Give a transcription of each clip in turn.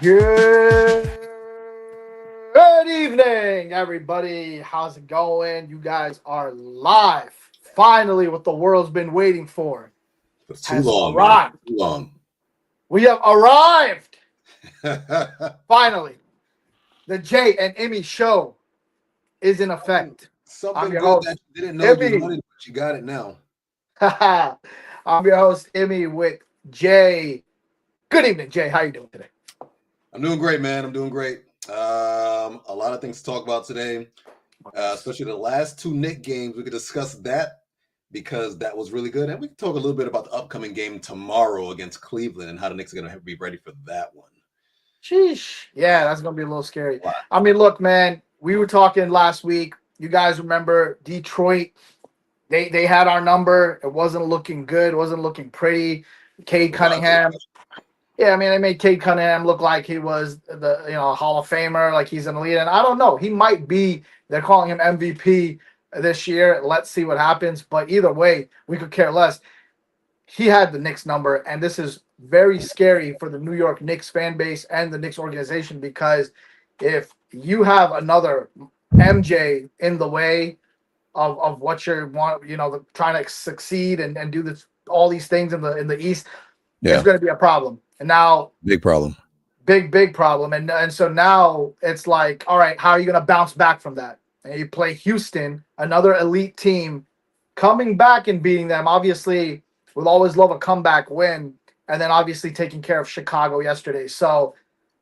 Good evening, everybody. How's it going? You guys are live. Finally, what the world's been waiting for That's too has long, man. arrived. Too long. We have arrived. Finally, the Jay and Immi Show is in effect. I'm Something your good host, that you didn't know you Immi. wanted, but you got it now. I'm your host, Immi, with Jay. Good evening, Jay. How you doing today? I'm doing great, man. I'm doing great. A lot of things to talk about today, especially the last two Nick games. We could discuss that because that was really good, and we can talk a little bit about the upcoming game tomorrow against Cleveland and how the Knicks are going to be ready for that one. Sheesh. Yeah, that's gonna be a little scary. I mean, look, man, we were talking last week. You guys remember Detroit? They had our number. It wasn't looking good. It wasn't looking pretty. Cade A lot of Cunningham. Yeah, I mean, they made Cade Cunningham look like he was the Hall of Famer, like he's an elite. And I don't know, he might be. They're calling him MVP this year. Let's see what happens. But either way, we could care less. He had the Knicks number, and this is very scary for the New York Knicks fan base and the Knicks organization because if you have another MJ in the way of what you're trying to succeed and do this all these things in the East, it's Yeah, going to be a problem. And now, big problem. big problem. And so now it's like, all right, how are you going to bounce back from that? And you play Houston, another elite team, coming back and beating them. Obviously, we'll always love a comeback win, and then obviously taking care of Chicago yesterday. So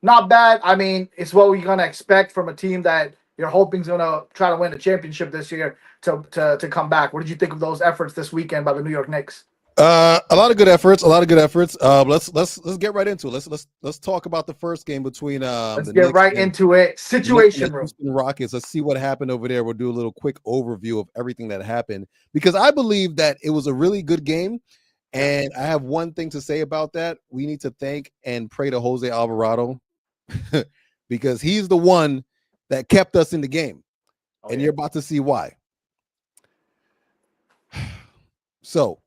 not bad. I mean, it's what we're gonna expect from a team that you're hoping is gonna try to win a championship this year to come back. What did you think of those efforts this weekend by the New York Knicks? A lot of good efforts. A lot of good efforts. Let's get right into it. Let's talk about the first game between Let's the get Knicks right and into it. the Knicks and Situation the room. Houston Rockets. Let's see what happened over there. We'll do a little quick overview of everything that happened because I believe that it was a really good game. And I have one thing to say about that. We need to thank and pray to Jose Alvarado because he's the one that kept us in the game. And you're about to see why. So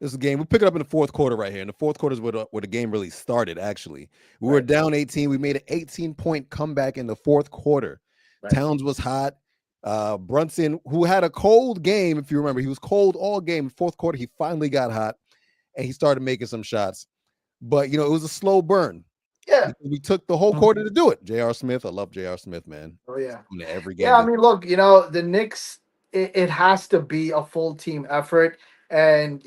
this is a game. We pick it up in the fourth quarter right here. And the fourth quarter is where the game really started, actually. We were down 18. We made an 18-point comeback in the fourth quarter. Right. Towns was hot. Brunson, who had a cold game, if you remember, he was cold all game. Fourth quarter, he finally got hot, and he started making some shots. But, it was a slow burn. Yeah. We took the whole quarter to do it. J.R. Smith, I love J.R. Smith, man. Oh, yeah. Every game. Yeah, I mean, look, the Knicks, it has to be a full team effort. And,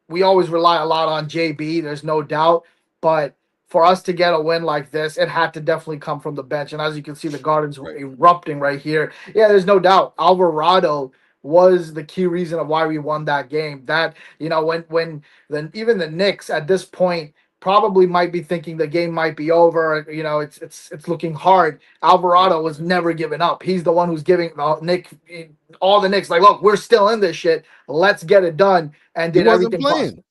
we always rely a lot on JB, there's no doubt. But for us to get a win like this, it had to definitely come from the bench. And as you can see, the Garden's erupting right here. Yeah, there's no doubt. Alvarado was the key reason of why we won that game. That, even the Knicks at this point probably might be thinking the game might be over. It's looking hard. Alvarado was never giving up. He's the one who's giving all the Knicks like, look, we're still in this shit. Let's get it done. And did everything possible.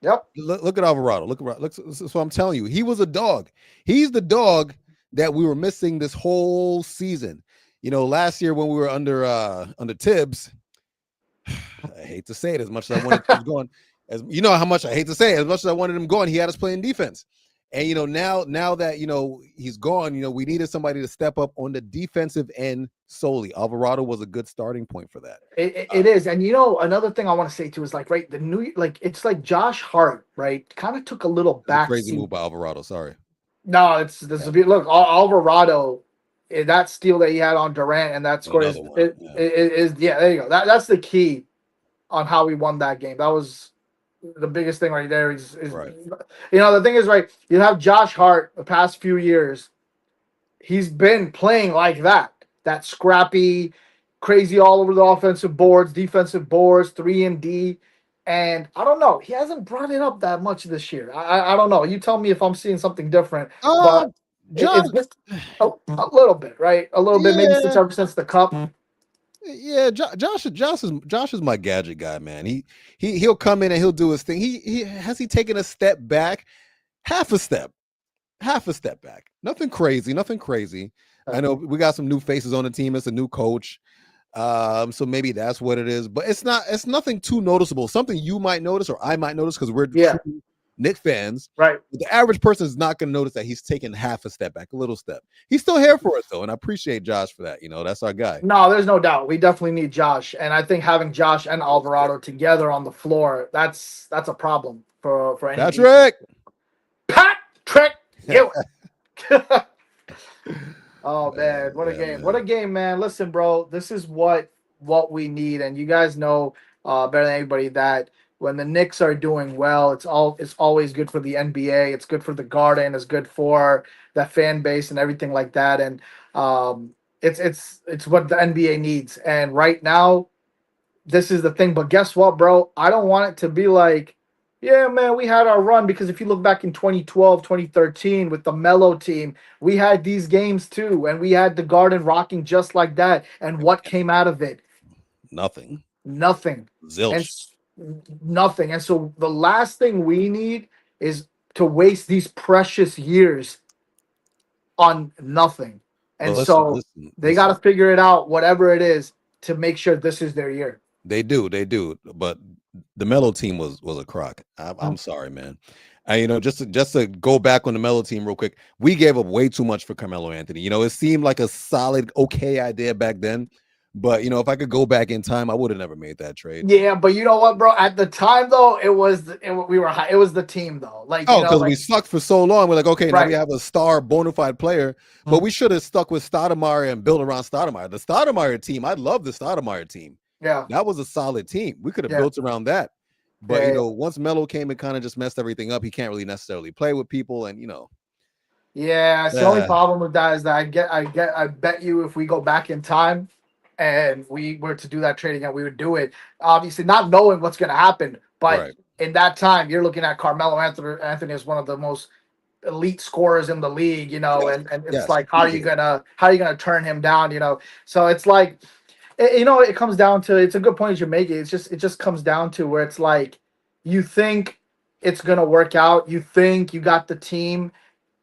Yep. Look at Alvarado. Look. So I'm telling you, he was a dog. He's the dog that we were missing this whole season. Last year when we were under Tibbs, I hate to say it as much as I wanted Tibbs going. As you know how much I hate to say it, as much as I wanted him going, he had us playing defense. And now that he's gone, we needed somebody to step up on the defensive end solely. Alvarado was a good starting point for that. It is. And another thing I want to say too is it's like Josh Hart, right? Kind of took a little back. Crazy move by Alvarado. Sorry. No, look, Alvarado, that steal that he had on Durant and that score is there you go. That's the key on how we won that game. That was the biggest thing right there. Is right. The thing is, right, you have Josh Hart the past few years. He's been playing like that scrappy, crazy all over the offensive boards, defensive boards, 3-and-D. And I don't know. He hasn't brought it up that much this year. I don't know. You tell me if I'm seeing something different. But it's just a little bit, right? A little bit, maybe 6-7 since the cup. Yeah, Josh is my gadget guy, man. He'll come in and he'll do his thing. He has taken a step back, half a step back. Nothing crazy. Okay. I know we got some new faces on the team. It's a new coach. So maybe that's what it is, but it's nothing too noticeable. Something you might notice or I might notice because Knick fans. Right. But the average person is not going to notice that he's taking half a step back, a little step. He's still here for us though, and I appreciate Josh for that. That's our guy. No, there's no doubt. We definitely need Josh, and I think having Josh and Alvarado together on the floor, that's a problem for any defense. Patrick. Patrick Ewing. Oh man, Man, what a yeah, game! What man. a game, man! Listen, bro, this is what we need, and you guys know better than anybody that when the Knicks are doing well, it's always good for the NBA. It's good for the Garden. It's good for the fan base and everything like that. And it's what the NBA needs. And right now, this is the thing. But guess what, bro? I don't want it to be like, yeah, man, we had our run because if you look back in 2012, 2013 with the Mellow team, we had these games too, and we had the Garden rocking just like that. And what came out of it? Nothing. Nothing. And Zilch. nothing. And so the last thing we need is to waste these precious years on nothing. But And listen, so listen, they got to listen. figure it out, whatever it is, to make sure this is their year. They do. But the Melo team was a crock. I'm sorry, man. Just to go back on the Melo team real quick, we gave up way too much for Carmelo Anthony. It seemed like a solid, okay idea back then. But if I could go back in time, I would have never made that trade. Yeah, but you know what, bro? At the time, though, we were high. It was the team, though. Like Oh, because we like sucked for so long. We're like, okay, now we right. have a star bona fide player, but we should have stuck with Stoudemire and built around Stoudemire. The Stoudemire team, I love the Stoudemire team. Yeah, That was a solid team. We could have yeah, built around that. But yeah, once Melo came and kind of just messed everything up, he can't really necessarily play with people. And yeah. It's the only uh, problem with that is that I bet you if we go back in time and we were to do that trade again, we would do it. Obviously, not knowing what's going to happen, but right. in that time, you're looking at Carmelo Anthony as one of the most elite scorers in the league, Yes. and it's Yes. like Easily. how are you gonna turn him down, So it's like it comes down to it's a good point you're making. It just comes down to where it's like you think it's gonna work out, you think you got the team,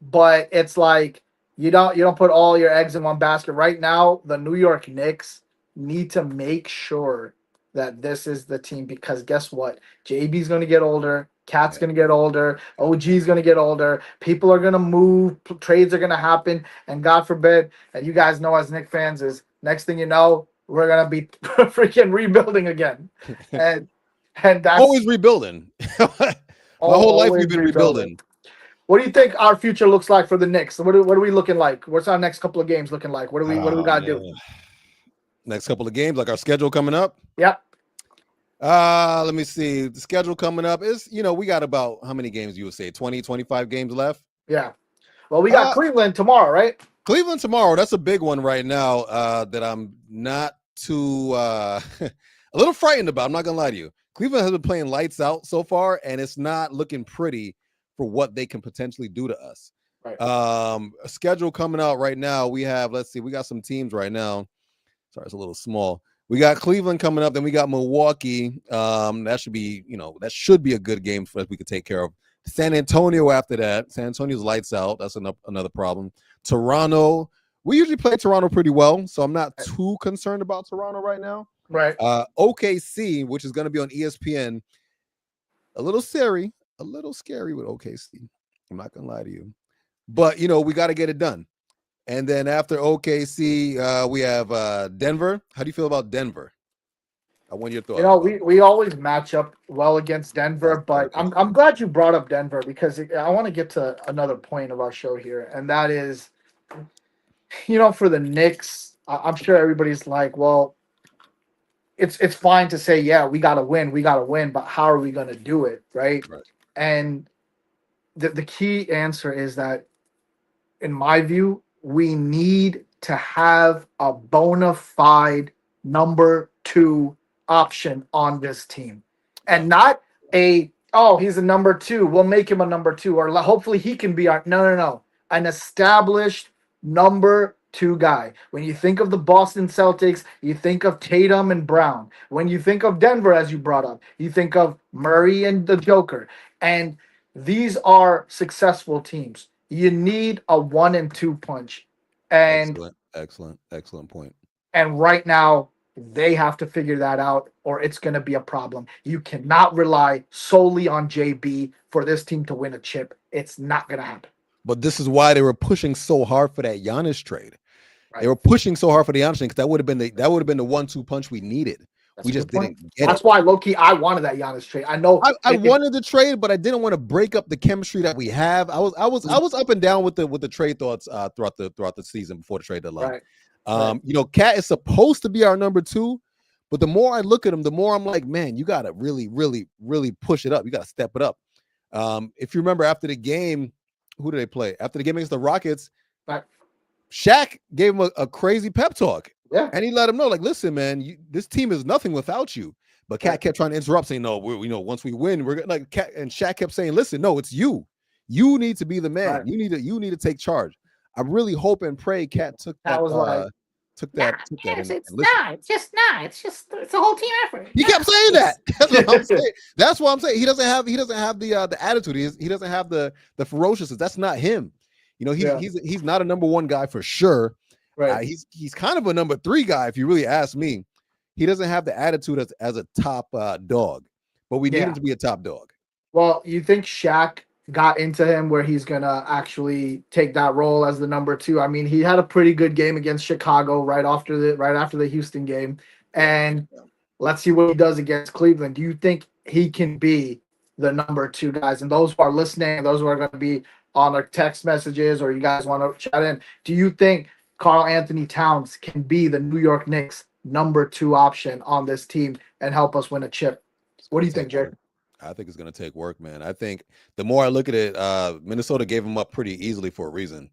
but it's like you don't put all your eggs in one basket. Right now, the New York Knicks need to make sure that this is the team because guess what? JB's going to get older, Cat's Yeah. going to get older, OG's going to get older, people are going to move, trades are going to happen, and God forbid, and you guys know as Knicks fans is next thing you know, we're going to be freaking rebuilding again. And and that's Always rebuilding. My whole life we've always been rebuilding. rebuilding. What do you think our future looks like for the Knicks? What are we looking like? What's our next couple of games looking like? What do we Oh got to do? man. Next couple of games, like our schedule coming up. Yep. Let me see. The schedule coming up is, we got about how many games you would say? 20, 25 games left. Yeah. Well, we got Uh Cleveland tomorrow, right? Cleveland tomorrow. That's a big one right now. That I'm not too a little frightened about. I'm not gonna lie to you. Cleveland has been playing lights out so far, and it's not looking pretty for what they can potentially do to us. Right. A schedule coming out right now. We have, let's see, we got some teams right now. Sorry, it's a little small. We got Cleveland coming up, then we got Milwaukee. That should be a good game for us we could take care of. San Antonio after that. San Antonio's lights out. That's another problem. Toronto. We usually play Toronto pretty well, so I'm not too concerned about Toronto right now. Right. OKC, which is going to be on ESPN. A little scary with OKC. I'm not going to lie to you. But, we got to get it done. And then after OKC, we have Denver. How do you feel about Denver? I want your thoughts about it. We always match up well against Denver, but That's I'm glad you brought up Denver because I want to get to another point of our show here, and that is, for the Knicks, I'm sure everybody's like, well, it's fine to say, yeah, we gotta win, but how are we gonna do it, right? right. And the key answer is that in my view, we need to have a bona fide number two option on this team. And not he's a number two. We'll make him a number two, or hopefully he can be our. No, no, no. An established number two guy. When you think of the Boston Celtics, you think of Tatum and Brown. When you think of Denver, as you brought up, you think of Murray and the Joker. And these are successful teams. You need a 1 and 2 punch. And Excellent point. right now, They have to figure that out, or it's going to be a problem. You cannot rely solely on JB for this team to win a chip. It's not going to happen. But this is why they were pushing so hard for that Giannis trade. They Right. were pushing so hard for the Giannis trade because that would have been the 1-2 punch we needed. That's We a just good point. didn't get That's it. why low key I wanted that Giannis trade. I know I wanted the trade, but I didn't want to break up the chemistry that we have. I was up and down with the trade thoughts throughout the season before the trade deadline. right, right. Cat is supposed to be our number two, but the more I look at him, the more I'm like, man, you gotta really, really, really push it up. You gotta step it up. If you remember after the game, who did they play? After the game against the Rockets, Right. Shaq gave him a crazy pep talk. Yeah. And he let him know, like, listen, man, this team is nothing without you. But Cat kept trying to interrupt, saying, no, once we win, we're gonna like Cat, and Shaq kept saying, listen, no, it's you. You need to be the man. Right. You need to take charge. I really hope and pray Cat took That that was like, took Nah, that yes, and it's listened. not. It's just not. It's a whole team effort. He Nah, kept saying that. it's- That's what I'm saying. That's what I'm saying. He doesn't have the attitude. He doesn't have the ferociousness. That's not him. Yeah. He's not a number one guy for sure. right. He's kind of a number three guy, if you really ask me. He doesn't have the attitude as a top dog, but we need Yeah. him to be a top dog. Well, you think Shaq got into him where he's gonna actually take that role as the number two? I mean, he had a pretty good game against Chicago right after the Houston game, Yeah. and let's see what he does against Cleveland. Do you think he can be the number two guys? And those who are listening, those who are going to be on our text messages, or you guys want to chat in, do you think Carl Anthony Towns can be the New York Knicks number two option on this team and help us win a chip? What do you think, Jay? I think it's going to take work, man. I think the more I look at it, Minnesota gave him up pretty easily for a reason.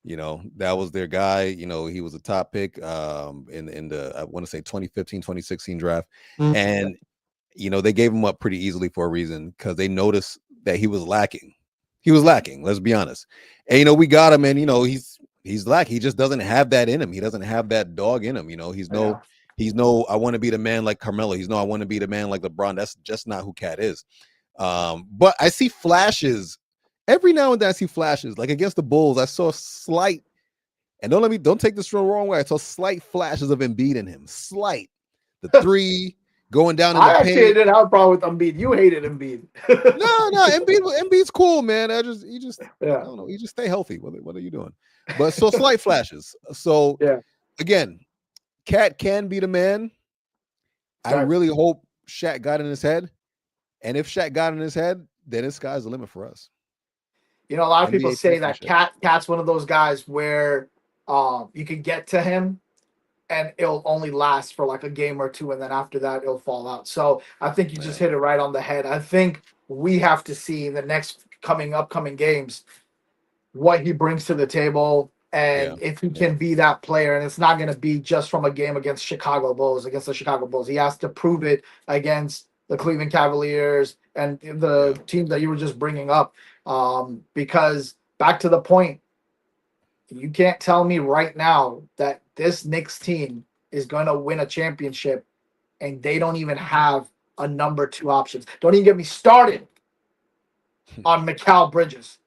That was their guy. He was a top pick in the I want to say 2015, 2016 draft. Mhm. And they gave him up pretty easily for a reason because they noticed that he was lacking. He was lacking, let's be honest. And we got him, and he's lacking. He just doesn't have that in him. He doesn't have that dog in him. He's no I want to be the man like Carmelo. He's no I want to be the man like LeBron. That's just not who Cat is. But I see flashes every now and then. I see flashes like against the Bulls. I saw slight, and don't take this the wrong way. I saw slight flashes of Embiid in him. Slight, the three going down in the I actually paint. didn't have a problem with Embiid. You hated Embiid. No, Embiid's cool, man. I just I Yeah. don't know. You just stay healthy. What are you doing? But so slight flashes. So Yeah. again, Cat can be the man. I Right. really hope Shaq got in his head. And if Shaq got in his head, then the sky's the limit for us. A lot of people NBA say that championship. Cat's one of those guys where you could get to him and it'll only last for like a game or two, and then after that it'll fall out. So I think you just hit it right on the head. I think we have to see in the next upcoming games what he brings to the table and if he can be that player. And it's not going to be just from a game against the Chicago Bulls. He has to prove it against the Cleveland Cavaliers and the team that you were just bringing up. Because back to the point, you can't tell me right now that this Knicks team is going to win a championship and they don't even have a number two options. Don't even get me started on Mikal Bridges.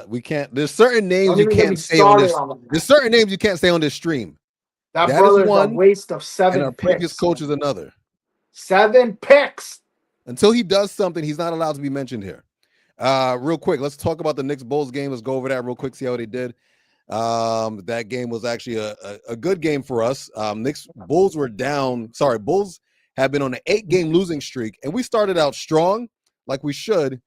We can't. There's certain names Don't you even get me can't say on this. started on There's certain names you can't say on this stream. that That is brother's a one, waste of and 7 our previous picks. coach is another. 7 picks. Until he does something, he's not allowed to be mentioned here. Real quick, let's talk about the Knicks Bulls game. Let's go over that real quick, see how they did. That game was actually a good game for us. Bulls were down. Sorry, Bulls have been on an 8-game losing streak, and we started out strong, like we should.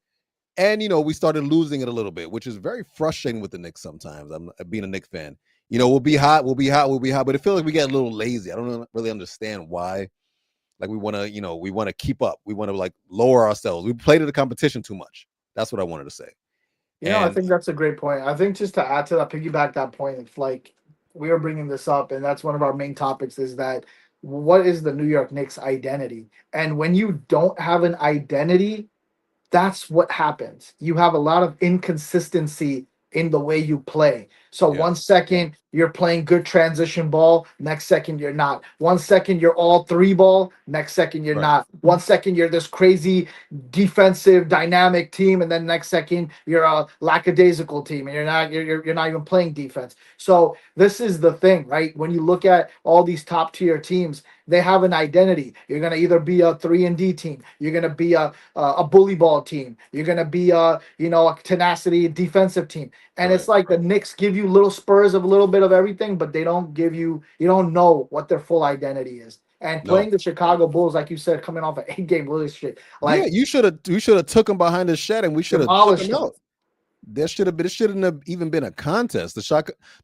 And we started losing it a little bit, which is very frustrating with the Knicks sometimes. I'm being a Knicks fan. We'll be hot, but it feels like we get a little lazy. I don't really understand why. Like we want to keep up. We want to like lower ourselves. We play to the competition too much. That's what I wanted to say. I think that's a great point. I think just to add to that, piggyback that point, it's like we are bringing this up, and that's one of our main topics is that what is the New York Knicks identity? And when you don't have an identity, that's what happens. You have a lot of inconsistency in the way you play. So Yeah. 1 second you're playing good transition ball, next second you're not. 1 second you're all three ball, next second you're Right. not. 1 second you're this crazy defensive dynamic team, and then next second you're a lackadaisical team, and you're not even playing defense. So this is the thing, right? When you look at all these top tier teams, they have an identity. You're gonna either be a 3-and-D team, you're gonna be a bully ball team, you're gonna be a tenacity defensive team, and Right. it's like the Knicks give you little spurs of a little bit of everything, but they don't give you don't know what their full identity is. And No. playing the Chicago Bulls, like you said, coming off an 8 game losing streak, Yeah, like we should have took him behind the shed and we should have took demolished him them. out. It shouldn't have even been a contest. The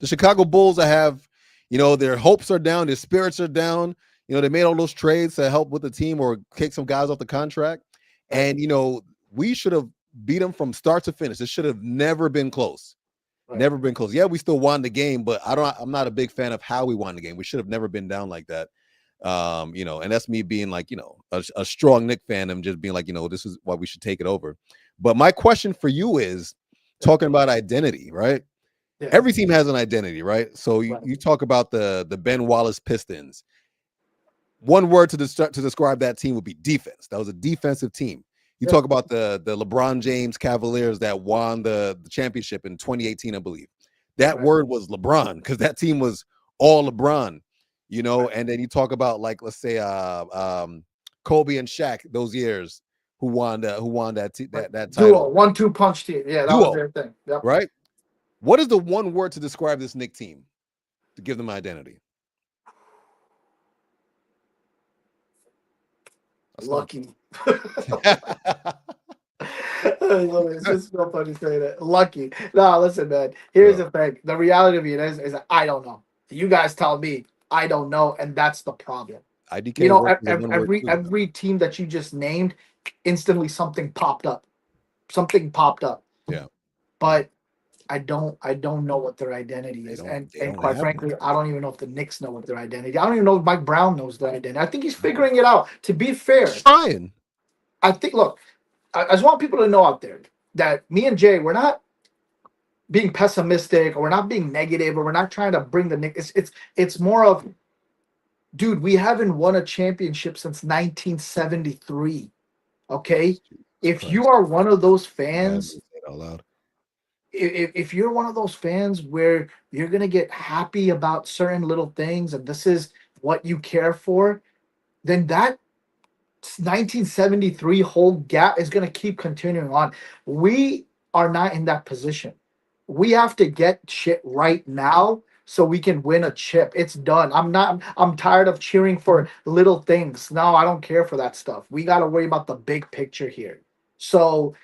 Chicago Bulls that have, their hopes are down, their spirits are down. They made all those trades to help with the team or kick some guys off the contract. Right. And we should have beat them from start to finish. It should have never been close. Right. Never been close. Yeah, we still won the game, but I'm not a big fan of how we won the game. We should have never been down like that. And that's me being like, a strong Knick fan and just being like, this is why we should take it over. But my question for you is talking about identity, right? Yeah. Every team has an identity, right? So Right. you talk about the Ben Wallace Pistons. One word to describe that team would be defense. That was a defensive team. You Yeah. talk about the LeBron James Cavaliers that won the championship in 2018, I believe. That Right. word was LeBron because that team was all LeBron, and then you talk about, like, let's say Kobe and Shaq those years who won that Duo, title. 1-2 punch team. Yeah, that was Duo, their thing. Yep. right? What is the one word to describe this Knick team to give them identity? Lucky. It's just so funny saying that. Lucky. No, listen, man. Here's Yeah. the thing. The reality of it is that I don't know. You guys tell me I don't know, and that's the problem. IDK work is a one word too. Every team that you just named, instantly something popped up. Something popped up. Yeah. But I don't know what their identity is. And they don't quite have frankly, one. I don't even know if the Knicks know what their identity. I don't even know if Mike Brown knows their identity. I think he's figuring it out. To be fair, Trying. I think look, I just want people to know out there that me and Jay, we're not being pessimistic or we're not being negative or we're not trying to bring the Knicks. It's more of, dude, we haven't won a championship since 1973. Okay? If you Christ. are one of those I had to fans, say it out loud. if you're one of those fans where you're gonna get happy about certain little things and this is what you care for, then that 1973 whole gap is gonna keep continuing on. We are not in that position. We have to get shit right now so we can win a chip. It's done. I'm tired of cheering for little things. No, I don't care for that stuff. We got to worry about the big picture here. So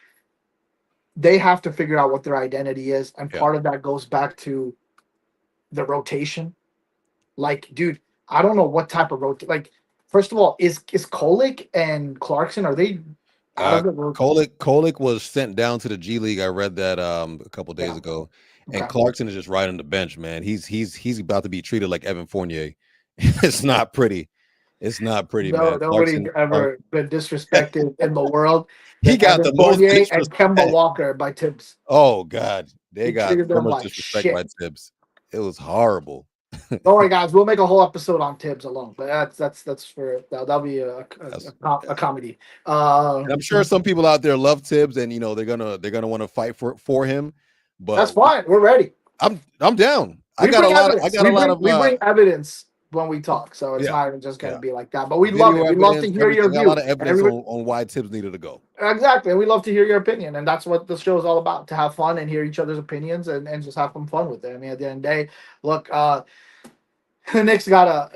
they have to figure out what their identity is, and Yeah. part of that goes back to the rotation. Like, dude, I don't know what type of rotation. Like, first of all, is Kolick and Clarkson, are they out of the rotation? Kolick was sent down to the G League. I read that a couple days Yeah. ago. Okay. And Clarkson is just right on the bench, man. He's about to be treated like Evan Fournier. It's not pretty. It's not pretty, No, man. nobody ever been disrespected in the world He than got Evan the most Fournier and Kemba disrespect. Walker by Tibbs. Oh God, they He got treated so them much like disrespect by shit. Tibbs. It was horrible. Don't worry, guys. We'll make a whole episode on Tibbs alone, but that's for that'll be a comedy. And I'm sure some people out there love Tibbs, and they're gonna want to fight for him. That's But fine. We're ready. I'm down. I We got a bring lot of evidence. We bring evidence when we talk, so it's yeah, not even just gonna yeah. be like that. But we love Video it. We love to evidence, hear your everything. Got a view. lot of And evidence everybody, on why Tibbs needed to go. exactly. And we love to hear your opinion. And that's what the show is all about, to have fun and hear each other's opinions and just have some fun with it. I mean, at the end of the day, look, the Knicks gotta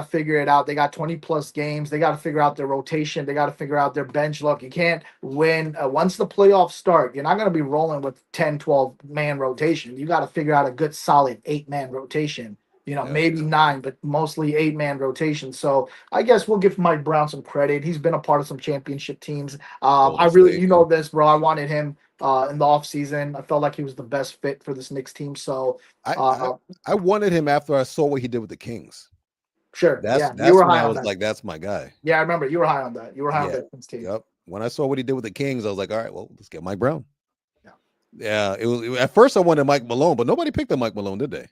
figure it out. They got 20 plus games. They gotta figure out their rotation. They gotta figure out their bench. Look, you can't win once the playoffs start. You're not gonna be rolling with 10, 12 man rotation. You gotta figure out a good solid 8-man rotation. Yeah. Maybe 9, but mostly 8-man rotation. So I guess we'll give Mike Brown some credit. He's been a part of some championship teams. I really, State. this, bro. I wanted him in the offseason. I felt like he was the best fit for this Knicks team. So I wanted him after I saw what he did with the Kings. sure. That's You were when high I on was that. like, that's my guy. Yeah, I remember you were high on that. You were high on Yeah. that Kings team. Yep. When I saw what he did with the Kings, I was like, all right, well, let's get Mike Brown. Yeah, it was at first I wanted Mike Malone, but nobody picked up Mike Malone, did they?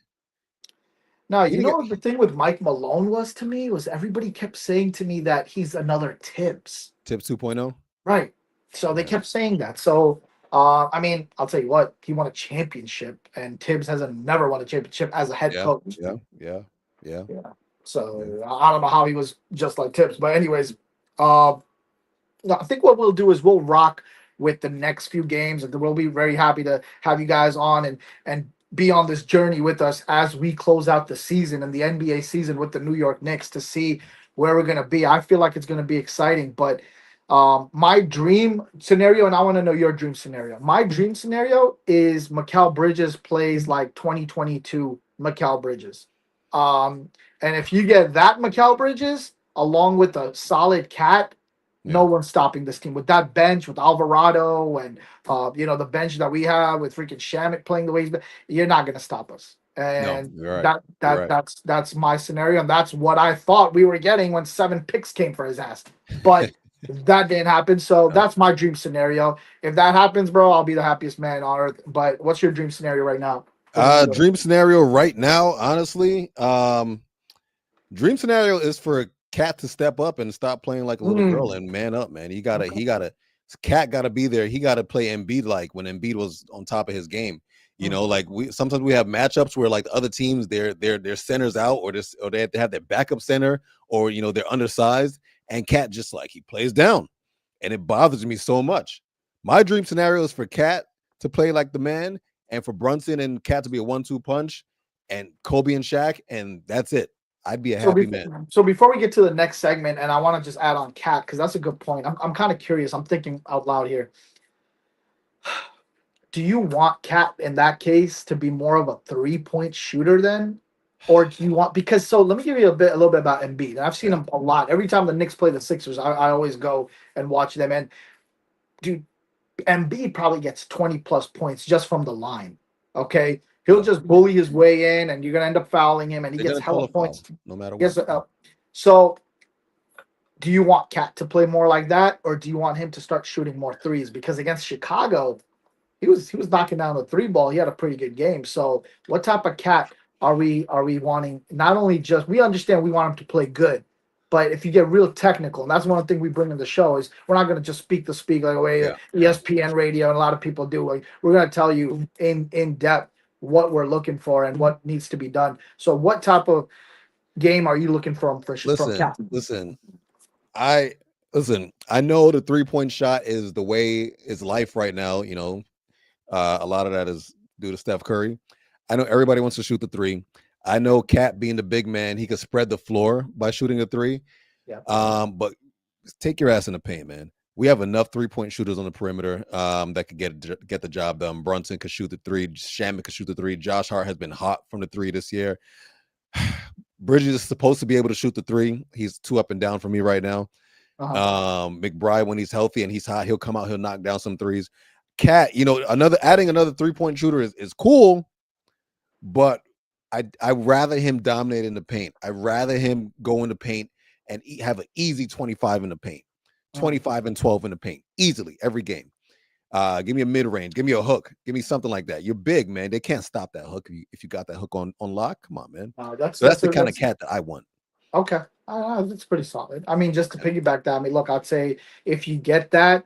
Now, He you didn't know get what the thing with Mike Malone was to me was everybody kept saying to me that he's another Tibbs. Tips 2.0. Right. So they Yeah. kept saying that. So I mean, I'll tell you what, he won a championship, and Tibbs hasn't never won a championship as a head Yeah. coach. Yeah. Yeah. Yeah. Yeah. Yeah. So I don't know how he was just like Tibbs, but anyways, uh, no, I think what we'll do is we'll rock with the next few games, and we'll be very happy to have you guys on and be on this journey with us as we close out the season and the NBA season with the New York Knicks to see where we're gonna be. I feel like it's gonna be exciting, but my dream scenario, and I want to know your dream scenario. My dream scenario is Mikal Bridges plays like 2022 Mikal Bridges. Um, and if you get that Mikal Bridges along with a solid cat, no Yeah. one's stopping this team with that bench with Alvarado and the bench that we have with freaking Shamit playing the way he's been. You're not gonna stop us, No, and you're right. that You're that right. that's my scenario, and that's what I thought we were getting when 7 picks came for his ass. But that didn't happen, so No. that's my dream scenario. If that happens, bro, I'll be the happiest man on earth. But what's your dream scenario right now for the New York? Dream scenario right now, honestly. Dream scenario is for Cat to step up and stop playing like a little girl Mm, and man up, man. okay. He gotta Cat gotta be there. He gotta play Embiid like when Embiid was on top of his game. You know, Mhm. like we sometimes we have matchups where like the other teams their centers out or they have to have their backup center or they're undersized and Cat just like he plays down and it bothers me so much. My dream scenario is for Cat to play like the man and for Brunson and Cat to be a 1-2 punch and Kobe and Shaq and that's it. I'd be a So, happy man. so before we get to the next segment, and I want to just add on Cat because that's a good point. I'm kind of curious. I'm thinking out loud here. Do you want Cat in that case to be more of a 3 point shooter then? Or do you want because so let me give you a little bit about Embiid. And I've seen Yeah. him a lot. Every time the Knicks play the Sixers, I always go and watch them. And dude, Embiid probably gets 20 plus points just from the line. Okay. He'll Yeah. just bully his way in and you're gonna end up fouling him and he They're gets gonna call hella a foul points. no matter what. Yes. So do you want Cat to play more like that, or do you want him to start shooting more threes? Because against Chicago, he was knocking down the three ball. He had a pretty good game. So what type of Cat are we wanting? Not only just we understand we want him to play good, but if you get real technical, and that's one thing we bring in the show is we're not going to just speak the speak like the way Yeah. Yeah. ESPN radio and a lot of people do. Like we're going to tell you in depth what we're looking for and what needs to be done. So what type of game are you looking from Listen, Cat? listen. I I know the 3-point shot is the way is life right now. A lot of that is due to Steph Curry. I know everybody wants to shoot the three. I know Cat being the big man, he could spread the floor by shooting a three. Yeah. But take your ass in the paint, man. We have enough 3-point shooters on the perimeter that could get the job done. Brunson could shoot the three. Shamit could shoot the three. Josh Hart has been hot from the three this year. Bridges is supposed to be able to shoot the three. He's too up and down for me right now. Uh-huh. McBride, when he's healthy and he's hot, he'll come out, he'll knock down some threes. Cat, adding another 3-point shooter is cool, but I'd rather him dominate in the paint. I'd rather him go in the paint and have an easy 25 in the paint, Uh-huh. 25 and 12 in the paint, easily every game. Give me a mid range, give me a hook, give me something like that. You're big, man. They can't stop that hook if you got that hook on lock. Come on, man. That's So that's that's the a, kind of that's cat that I want. okay. That's pretty solid. I mean, just to Yeah, piggyback that, I mean, look, I'd say if you get that,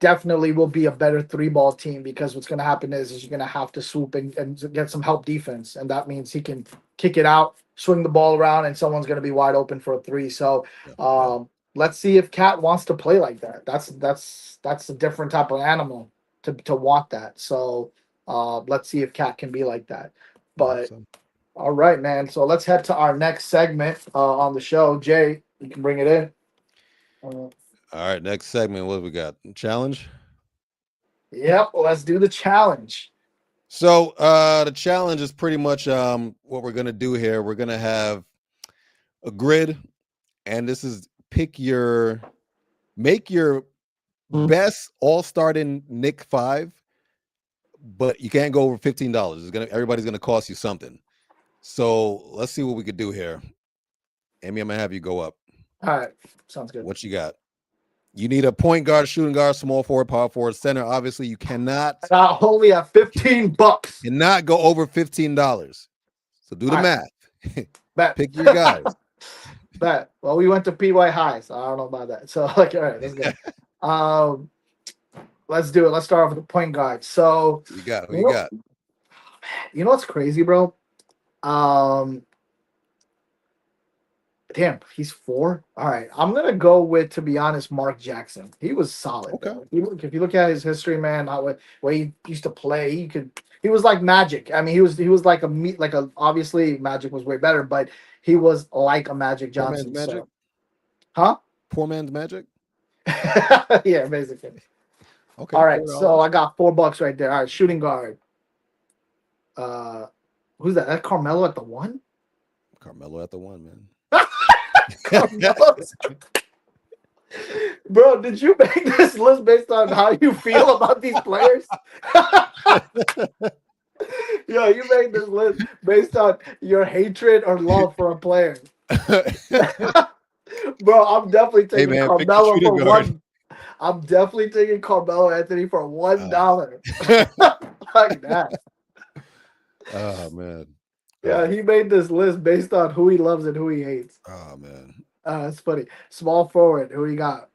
definitely will be a better three ball team because what's going to happen is you're going to have to swoop and get some help defense, and that means he can kick it out, swing the ball around, and someone's going to be wide open for a three. So yeah, yeah. let's see if Cat wants to play like that. That's a different type of animal to want that. So let's see if Cat can be like that. I hope But so. all right, man. So let's head to our next segment on the show. Jay, you can bring it in. Uh, All right, next segment. What we got? Challenge. yep, let's do the challenge. So the challenge is pretty much what we're gonna do here. We're gonna have a grid, and this is make your Mhm. best all starting Nick five, but you can't go over $15. Everybody's gonna cost you something. So let's see what we could do here. Amy, I'm gonna have you go up. All right, sounds good. What you got? You need a point guard, shooting guard, small forward, power forward, center. Obviously, you I got only at $15. cannot go over $15. So do the All right, math. bet. Pick your guys. Bet. Well, we went to PY High, so I don't know about that. So, like, all right, let's go. Let's do it. Let's start off with the point guard. So, You got who you you know, got? you know what's crazy, bro? Um, Damn, he's 4. All right, I'm gonna go with, to be honest, Mark Jackson. He was solid. Okay. Bro. If you look at his history, man, how way he used to play, he was like Magic. I mean, he was like obviously Magic was way better, but he was like a Magic Poor man's Johnson. magic. So, huh? Poor man's magic. Yeah, basically. Okay. All right, $4. so I got $4 right there. All right, shooting guard. Who's that? That Carmelo at the 1? Carmelo at the 1, man. Carmelo. Bro, did you make this list based on how you feel about these players? Yo, you made this list based on your hatred or love for a player. Bro, I'm definitely Hey, taking man, pick the Carmelo shooting for guard. one. I'm definitely taking Carmelo Anthony for $1. Like that. Oh man. Yeah, he made this list based on who he loves and who he hates. Oh man. That's funny. Small forward, who you got?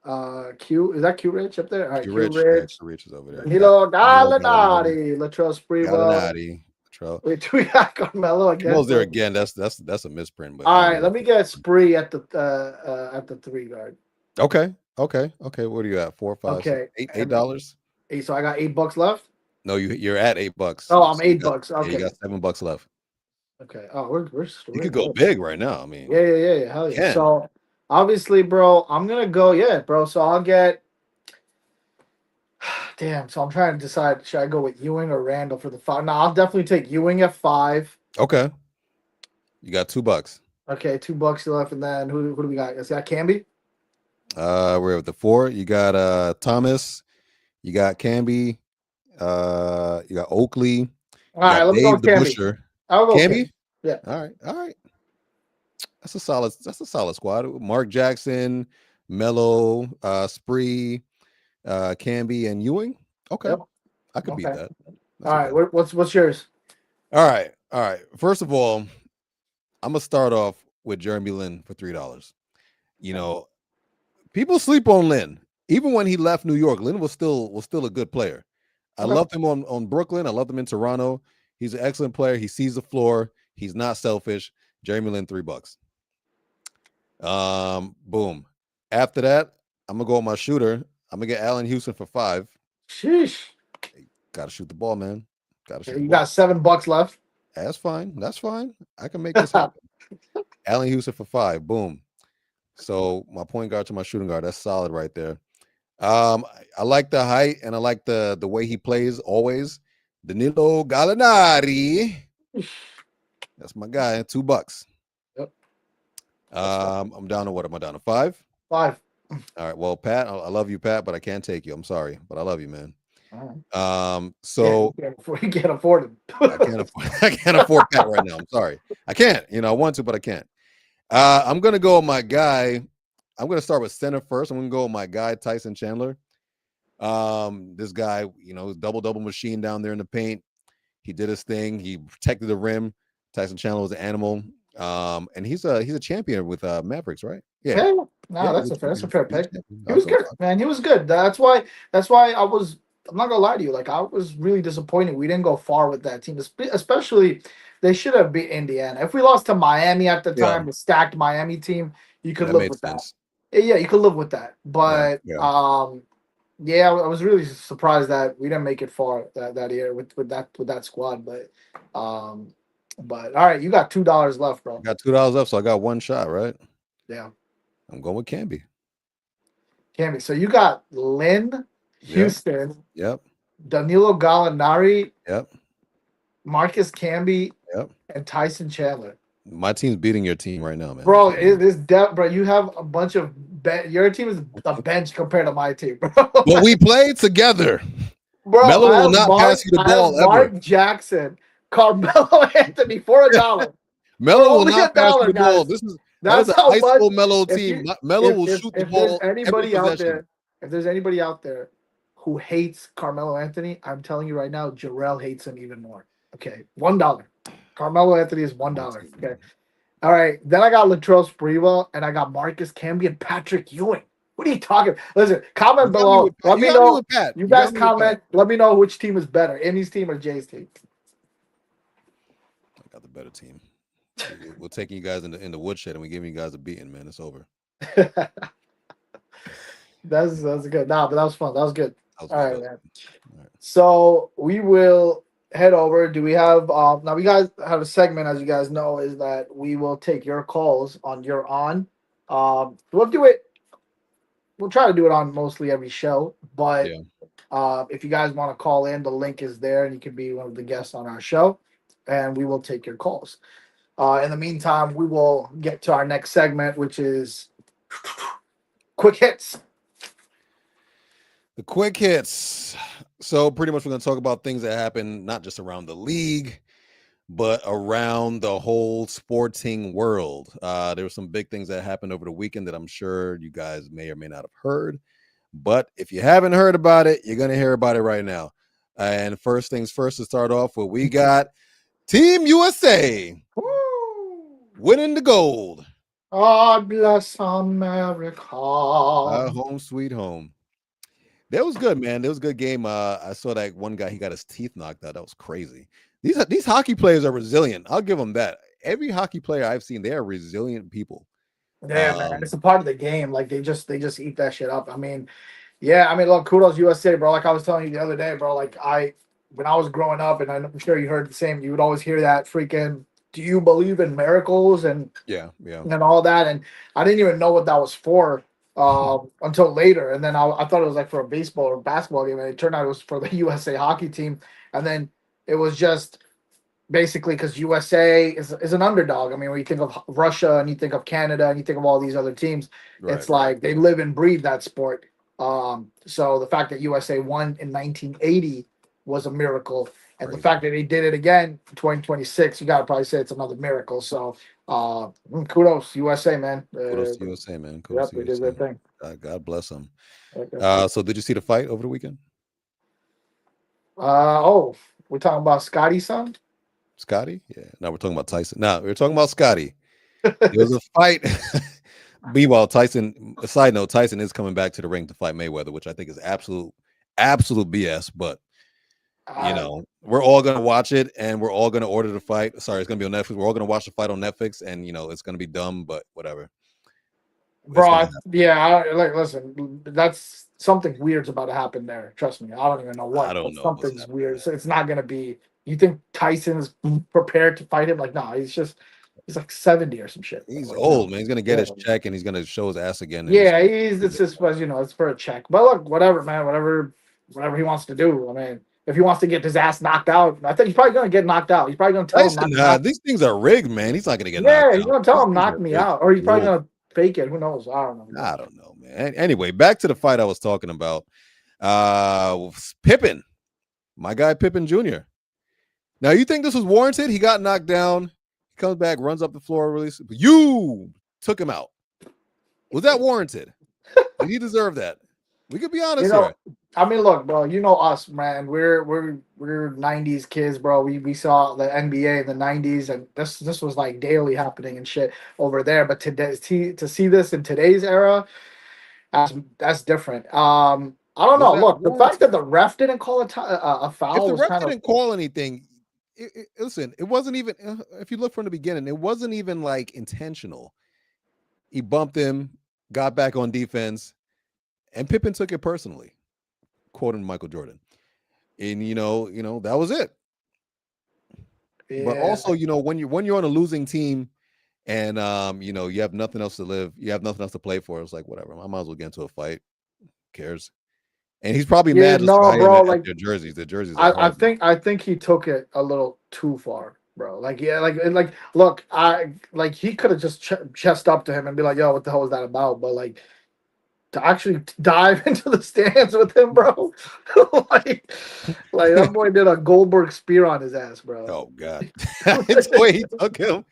Q, is that Q Rich up there? All right, Q Q Rich. Rich. Q Rich is over there. Danilo Gallinari. Gallinari, Latrell Sprewell. Gallinari. Latrell. Wait, we got Carmelo again. Carmelo's there again. That's a misprint. But all right, let me get Spree at the 3 guard. Okay. What are you at? 4, 5, Okay. $8? So I got $8 left. No, you're at $8. Oh, I'm So $8. Okay. you got $7 left. Okay. Oh, we're You could go big right now. I mean, yeah. Hell yeah. Can. So obviously, bro, I'm gonna go. Yeah, bro. So I'll get. Damn. So I'm trying to decide. Should I go with Ewing or Randall for the 5? No, I'll definitely take Ewing at 5. Okay. You got $2. Okay, $2 left, and then who do we got? Is that Camby? We're at the 4. You got Thomas. You got Camby. You got Oakley. All right, let me go with the Camby. Busher. I'll go Camby? Yeah. All right. That's a solid squad. Mark Jackson, Mello, Spree, Camby, and Ewing. Okay. Yep. I could beat that. All right, what's yours? All right. First of all, I'm gonna start off with Jeremy Lin for $3. You know, people sleep on Lin. Even when he left New York, Lin was still a good player. I loved him on Brooklyn. I loved him in Toronto. He's an excellent player. He sees the floor. He's not selfish. Jeremy Lin, $3. Boom. After that, I'm gonna go with my shooter. I'm gonna get Allen Houston for 5. Sheesh. Gotta shoot the ball, man. You got $7 left. That's fine. I can make this happen. Allen Houston for 5. Boom. So my point guard to my shooting guard. That's solid right there. I like the height and I like the way he plays always. Danilo Gallinari. That's my guy. $2. Yep. I'm down to what? Am I down to 5? 5. All right. Well, Pat, I love you, Pat, but I can't take you. I'm sorry, but I love you, man. So you can't afford him. I can't afford Pat right now. I'm sorry. I can't. I want to, but I can't. I'm gonna go with my guy. I'm gonna start with center first. I'm gonna go with my guy Tyson Chandler. This guy, double machine down there in the paint. He did his thing. He protected the rim. Tyson Chandler was an animal. And he's a champion with Mavericks, right? Yeah. That's a fair pick. He was good, man. He was good. That's why I'm not gonna lie to you. Like, I was really disappointed we didn't go far with that team, especially they should have beat Indiana. If we lost to Miami at the time, the stacked Miami team, you could live with that. Yeah, you could live with that. But I was really surprised that we didn't make it far that year with that squad. But all right, you got $2 left, bro. I got $2 left, so I got one shot, right? Yeah. I'm going with Camby. So you got Lynn Houston. Yep. Danilo Gallinari. Yep. Marcus Camby. Yep. And Tyson Chandler. My team's beating your team right now, man. Bro, bro, you have a bunch of your team is a bench compared to my team, bro. But we played together. Bro, Melo will not pass you the ball ever. Mark Jackson, Carmelo Anthony for $1. Melo will not pass you the ball. That's a high school Melo team. Melo will shoot the ball. Anybody out there If there's anybody out there who hates Carmelo Anthony, I'm telling you right now, Jarrell hates him even more. Okay, $1. Carmelo Anthony is My $1. team, Okay. man. All right. Then I got Latrell Sprewell and I got Marcus Camby and Patrick Ewing. What are you talking? Listen, comment You got me below. with Pat. Let You me got me know. with Pat. You You guys got me with Pat. comment. Let me know which team is better, Emmy's team or Jay's team. I got the better team. We're taking you guys in the woodshed and we're giving you guys a beating, man. It's over. That's good. Nah, but that was fun. That was good. That was All good. right, That man. all right. So we will head over. Do we have now we guys have a segment, as you guys know, is that we will take your calls on your on. We'll do it, we'll try to do it on mostly every show, but Yeah. if you guys want to call in, the link is there and you can be one of the guests on our show and we will take your calls. In the meantime, we will get to our next segment, which is quick hits. The quick hits. So pretty much we're gonna talk about things that happen not just around the league, but around the whole sporting world. There were some big things that happened over the weekend that I'm sure you guys may or may not have heard. But if you haven't heard about it, you're gonna hear about it right now. And first things first, to start off with, we got Team USA Woo! winning the gold. God bless America. Home sweet home. That was good, man. That was a good game. I saw that one guy, he got his teeth knocked out. That was crazy. These hockey players are resilient. I'll give them that. Every hockey player I've seen, they are resilient people. Yeah, man, Um, it's a part of the game. Like they just eat that shit up. I mean, yeah, I mean, look, kudos USA, bro. Like I was telling you the other day, bro. Like when I was growing up, and I'm sure you heard the same. You would always hear that freaking, "Do you believe in miracles?" yeah, yeah. and all that, and I didn't even know what that was for until later. And then I thought it was like for a baseball or basketball game, and it turned out it was for the USA hockey team. And then it was just basically because USA is an underdog. I mean, when you think of Russia and you think of Canada and you think of all these other teams, Right, it's right. like they live and breathe that sport. So the fact that USA won in 1980 was a miracle, and the Crazy. fact that they did it again in 2026, you got to probably say it's another miracle. So kudos USA, man. Kudos to USA, man. Kudos Yep, to they did USA. their thing. God bless them. Okay. So did you see the fight over the weekend? Oh, we're talking about Scotty son. Scotty? Yeah. No, we're talking about Tyson. No, we're talking about Scotty. There was a fight. Meanwhile, Tyson, a side note, Tyson is coming back to the ring to fight Mayweather, which I think is absolute BS. But Uh, we're all gonna watch it and we're all gonna order the fight. Sorry, it's gonna be on Netflix. We're all gonna watch the fight on Netflix, and it's gonna be dumb, but whatever. It's Bro, gonna happen. yeah, like listen, that's something weird's about to happen there. Trust me, I don't even know I what, don't but know what's something's happening, weird. man. So it's not gonna be. You think Tyson's prepared to fight him? Like, no, he's like 70 or some shit. Bro. He's Like, no, old, man. He's gonna get yeah, his check and he's gonna show his ass again. And yeah, it's just it's for a check. But look, whatever, man, whatever he wants to do. I mean, if he wants to get his ass knocked out, I think he's probably gonna get knocked out. He's probably gonna tell him Tyson, knock me out. these things are rigged, man. He's not gonna get knocked Yeah, he's out. gonna tell These him things are knock me rigged. out, or he's probably Whoa. gonna fake it. Who knows? I don't know. I don't know, man. Anyway, back to the fight I was talking about. Pippen, my guy Pippen Jr. Now, you think this was warranted? He got knocked down. He comes back, runs up the floor, release. You took him out. Was that warranted? Did he deserve that? We could be You honest know, here. I mean, look, bro. You know us, man. We're '90s kids, bro. We saw the NBA in the '90s, and this was like daily happening and shit over there. But to see this in today's era, that's different. I don't Was know. that Look, the fact warranted? that the ref didn't call a If foul the was ref kind of didn't call anything, listen, it wasn't even, if you look from the beginning, it wasn't even like intentional. He bumped him, got back on defense, and Pippen took it personally, quoting Michael Jordan. And that was it. But yeah, also, when you're on a losing team and you have nothing else to live, you have nothing else to play for. It's like whatever. I might as well get into a fight. Who cares? And he's probably yeah. mad just No, like I am bro. at Like their jerseys. Their jerseys are I horrible. think I think he took it a little too far, bro. Like yeah, like look, I like he could have just chest up to him and be like, "Yo, what the hell is that about?" But like to actually dive into the stands with him, bro, like like that boy did a Goldberg spear on his ass, bro. Oh God, it's the way he took him.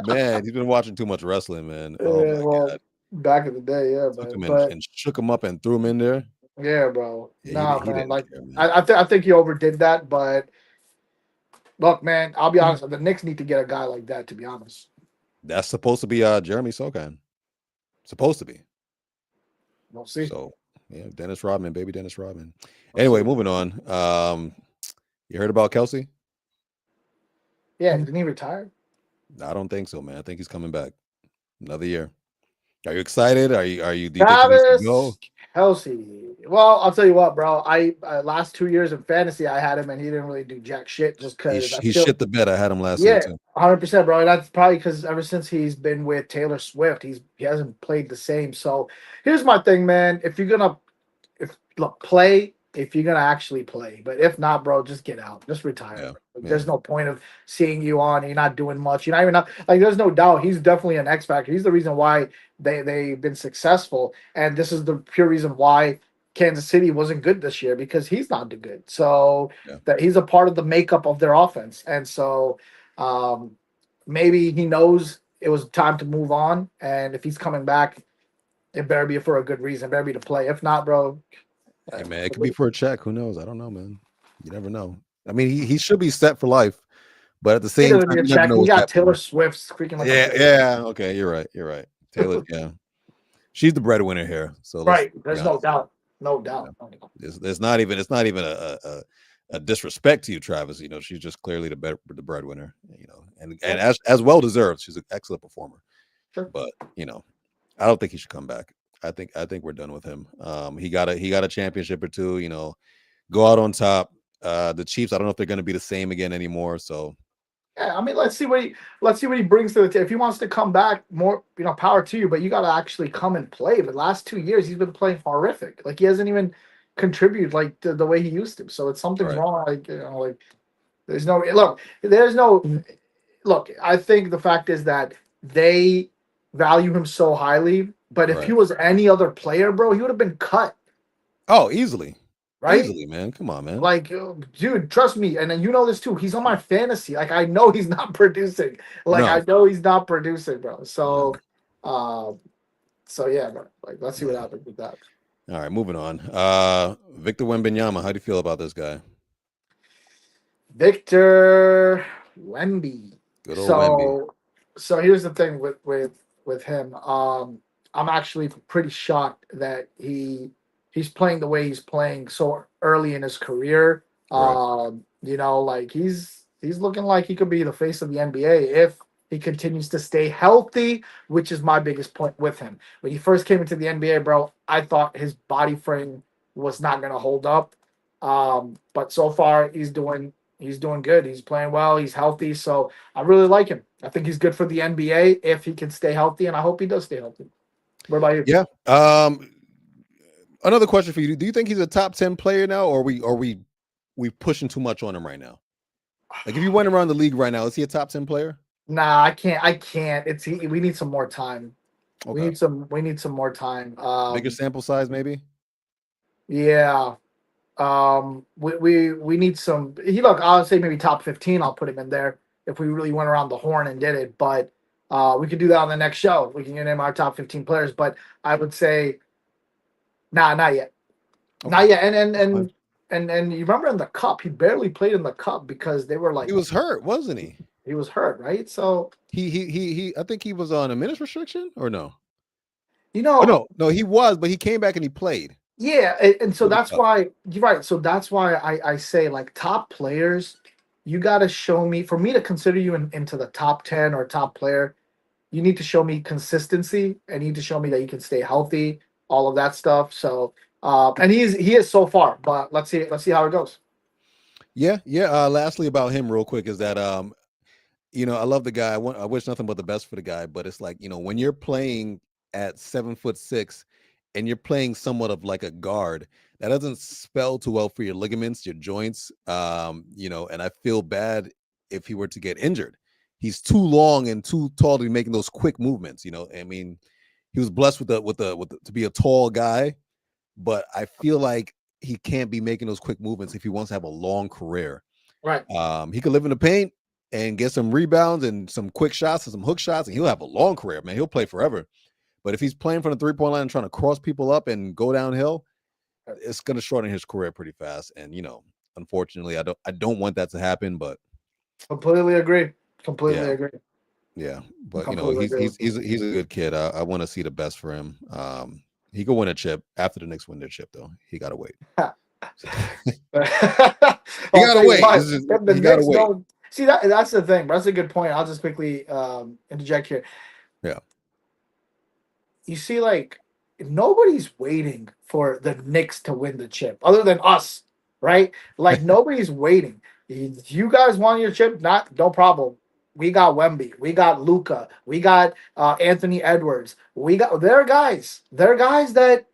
Man, he's been watching too much wrestling, man. Oh my Well, God. Back in the day, yeah, Took man. him But and shook him up and threw him in there. yeah, bro. Yeah, Nah, he man. didn't Like care, man. I think he overdid that. But look, man, I'll be honest. The Knicks need to get a guy like that. To be honest, That's supposed to be Jeremy Sokan. Supposed to be. we'll see. So yeah, Dennis Rodman, baby Dennis Rodman. We'll Anyway, see. moving on. You heard about Kelsey? Yeah, didn't he retire? I don't think so, man. I think he's coming back another year. Are you excited? Do you think he needs to go? Travis Kelsey. Well, I'll tell you what, bro. I last 2 years in fantasy, I had him, and he didn't really do jack shit. Just because I He feel, shit the bed. I had him last year yeah, too. 100%, bro. And that's probably because ever since he's been with Taylor Swift, he hasn't played the same. So here's my thing, man. If you're gonna if look play if you're gonna actually play, but if not, bro, just get out, just retire. Yeah, Bro. yeah. There's no point of seeing you on. You're not doing much. You're not even not, like. There's no doubt he's definitely an X factor. He's the reason why they've been successful, and this is the pure reason why Kansas City wasn't good this year because he's not good. So Yeah. that he's a part of the makeup of their offense, and so um, maybe he knows it was time to move on, and if he's coming back, it better be for a good reason. It better be to play. If not, bro, Hey man, it could be for a check. Who knows? I don't know, man. You never know. I mean, he should be set for life, but at the it same doesn't time, be a you never check. know He what's got Taylor happening. Swift squeaking like a Yeah, bitch. yeah. Okay, you're right. You're right. Taylor, yeah, she's the breadwinner here. So let's Right. be There's no honest. doubt. No You know, doubt. there's not even it's not even a disrespect to you, Travis. You know, she's just clearly the breadwinner. You know, and Yeah, as well deserved. She's an excellent performer. sure. But you know, I don't think he should come back. I think we're done with him. He got a championship or two. You know, go out on top. The Chiefs, I don't know if they're going to be the same again anymore. So Yeah, I mean, let's see what he brings to the table. If he wants to come back, more power to you. But you got to actually come and play. But last 2 years, he's been playing horrific. Like he hasn't even contributed like the way he used to. So it's something's right, wrong. Like there's no look. There's no look. I think the fact is that they value him so highly. But if he right. was any other player, bro, he would have been cut. Oh, easily, Right? easily, man. Come on, man. Like, dude, trust me, and then you know this too. He's on my fantasy. Like, I know he's not producing. Like, I No, know he's not producing, bro. no, Um, so yeah, bro. Like, let's see what no. happens with that. All right, moving on. Victor Wembanyama, how do you feel about this guy? Victor Wemby. Good old Wemby. So here's the thing with him. I'm actually pretty shocked that he's playing the way he's playing so early in his career. Right, Like he's looking like he could be the face of the NBA if he continues to stay healthy, which is my biggest point with him. When he first came into the NBA, bro, I thought his body frame was not gonna hold up. But so far he's doing good. He's playing well. He's healthy. So I really like him. I think he's good for the NBA if he can stay healthy, and I hope he does stay healthy. What about you? yeah. Another question for you: do you think he's a top 10 player now, or we pushing too much on him right now? Like, if you went around the league right now, is he a top 10 player? Nah, I can't. I can't. We need some more time. Okay, We need some more time. bigger sample size, maybe. Yeah. We need some. Look, I'll say maybe top 15. I'll put him in there if we really went around the horn and did it. But we could do that on the next show. We can get in our top 15 players. But I would say, nah, not yet. Okay. Not yet. That's fine. And you remember in the cup, he barely played in the cup because they were like He was hurt, wasn't he? he was hurt, right? So He. I think he was on a minutes restriction, or no? you Oh know, no, he was, but he came back and he played yeah, and so for the that's cup. why you're right. So that's why I say like top players, you got to show me for me to consider you into the top 10 or top player. You need to show me consistency and you need to show me that you can stay healthy, all of that stuff. So and he is so far, but let's see how it goes. Yeah, yeah. Lastly, about him, real quick, is that I love the guy. I wish nothing but the best for the guy, but it's like, when you're playing at 7'6" and you're playing somewhat of like a guard, that doesn't spell too well for your ligaments, your joints. And I feel bad if he were to get injured. He's too long and too tall to be making those quick movements. I mean, he was blessed to be a tall guy, but I feel like he can't be making those quick movements if he wants to have a long career. Right. He could live in the paint and get some rebounds and some quick shots and some hook shots, and he'll have a long career, man. He'll play forever. But if he's playing from the 3-point line and trying to cross people up and go downhill, it's going to shorten his career pretty fast. And unfortunately, I don't want that to happen. But Completely agree. Completely yeah, agree. yeah. But Completely he's agree he's with you. he's a good kid. I want to see the best for him. He could win a chip after the Knicks win their chip, though. He got to wait. I'll He got tell to you wait. what, if the He got to Knicks wait. don't see that's the thing. That's a good point. I'll just quickly interject here. Yeah. You see, like nobody's waiting for the Knicks to win the chip, other than us, right? Like nobody's waiting. You guys want your chip? Not no problem. We got Wemby, we got Luca, we got Anthony Edwards. We got they're guys. They're guys that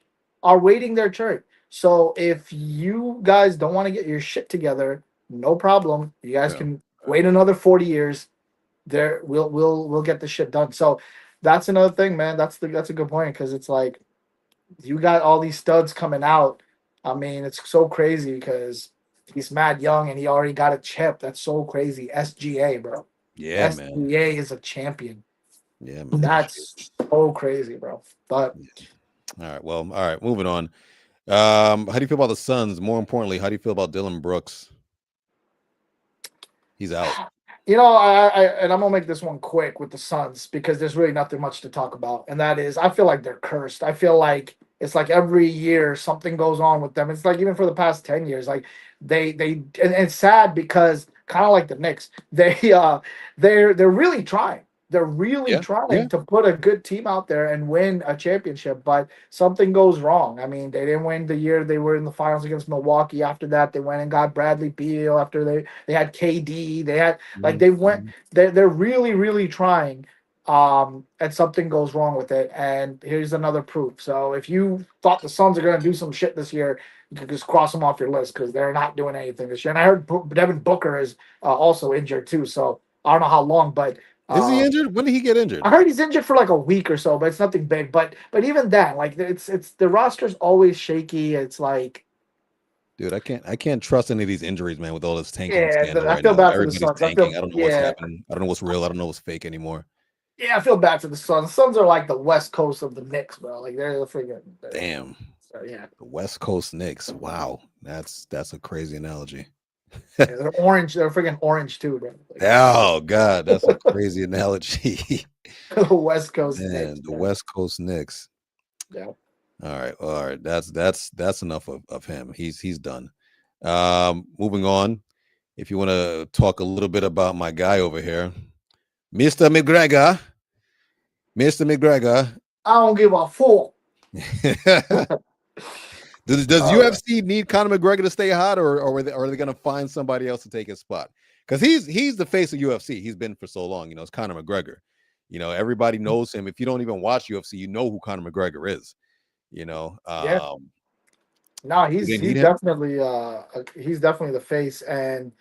are waiting their turn. So if you guys don't want to get your shit together, no problem. You guys Yeah. can wait another 40 years. There, we'll get the shit done. So that's another thing, man. That's a good point because it's like you got all these studs coming out. I mean, it's so crazy because he's mad young and he already got a chip. That's so crazy. SGA, bro. Yeah, man. SGA is a champion. Yeah, man. That's so crazy, bro. But All right. Well, all right. Moving on. How do you feel about the Suns? More importantly, how do you feel about Dylan Brooks? He's out. and I'm gonna make this one quick with the Suns because there's really nothing much to talk about, and that is I feel like they're cursed. I feel like it's like every year something goes on with them. It's like even for the past 10 years, like and it's sad because kind of like the Knicks, they're really trying. They're really Yeah. Yeah. trying to put a good team out there and win a championship, but something goes wrong. I mean, they didn't win the year they were in the finals against Milwaukee. After that, they went and got Bradley Beal. After they had KD, they had like they went. Mhm. They're really really trying, and something goes wrong with it. And here's another proof. So if you thought the Suns are going to do some shit this year, you can just cross them off your list because they're not doing anything this year. And I heard Devin Booker is also injured too. So I don't know how long, but Is he um, injured? When did he get injured? I heard he's injured for like a week or so, but it's nothing big. But even then, like it's the roster's always shaky. It's like Dude, I can't trust any of these injuries, man, with all this tanking yeah, scandal I right feel now. bad for the Everybody's Suns. tanking. I don't know what's happening. I don't know what's real. I don't know what's fake anymore. I feel bad for the Suns. The Suns are like the West Coast of the Knicks, bro. Like they're the freaking Damn. so, yeah. The West Coast Knicks. Wow. That's a crazy analogy. Yeah, they're orange. They're freaking orange too, bro. Like, Oh God, that's a crazy analogy. the West Coast Man, Knicks. the West Coast Knicks. Yeah. All right. That's enough of him. He's done. Moving on. If you want to talk a little bit about my guy over here, Mr. McGregor. Mr. McGregor. I don't give a fuck. Does UFC need Conor McGregor to stay hot, or are they going to find somebody else to take his spot? Because he's the face of UFC. He's been for so long. It's Conor McGregor. Everybody knows him. If you don't even watch UFC, you know who Conor McGregor is. Yeah. No, he's definitely the face, and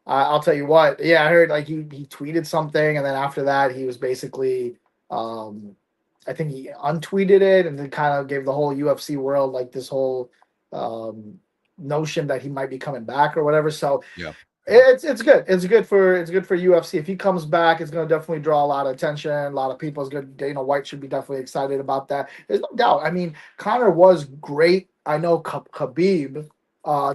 I'll tell you what. Yeah, I heard like he tweeted something, and then after that, he was basically, I think he untweeted it, and then kind of gave the whole UFC world like this whole notion that he might be coming back or whatever. So yeah. it's good. It's good for UFC. If he comes back, it's going to definitely draw a lot of attention. A lot of people is good. Dana White should be definitely excited about that. There's no doubt. I mean, Connor was great. I know Khabib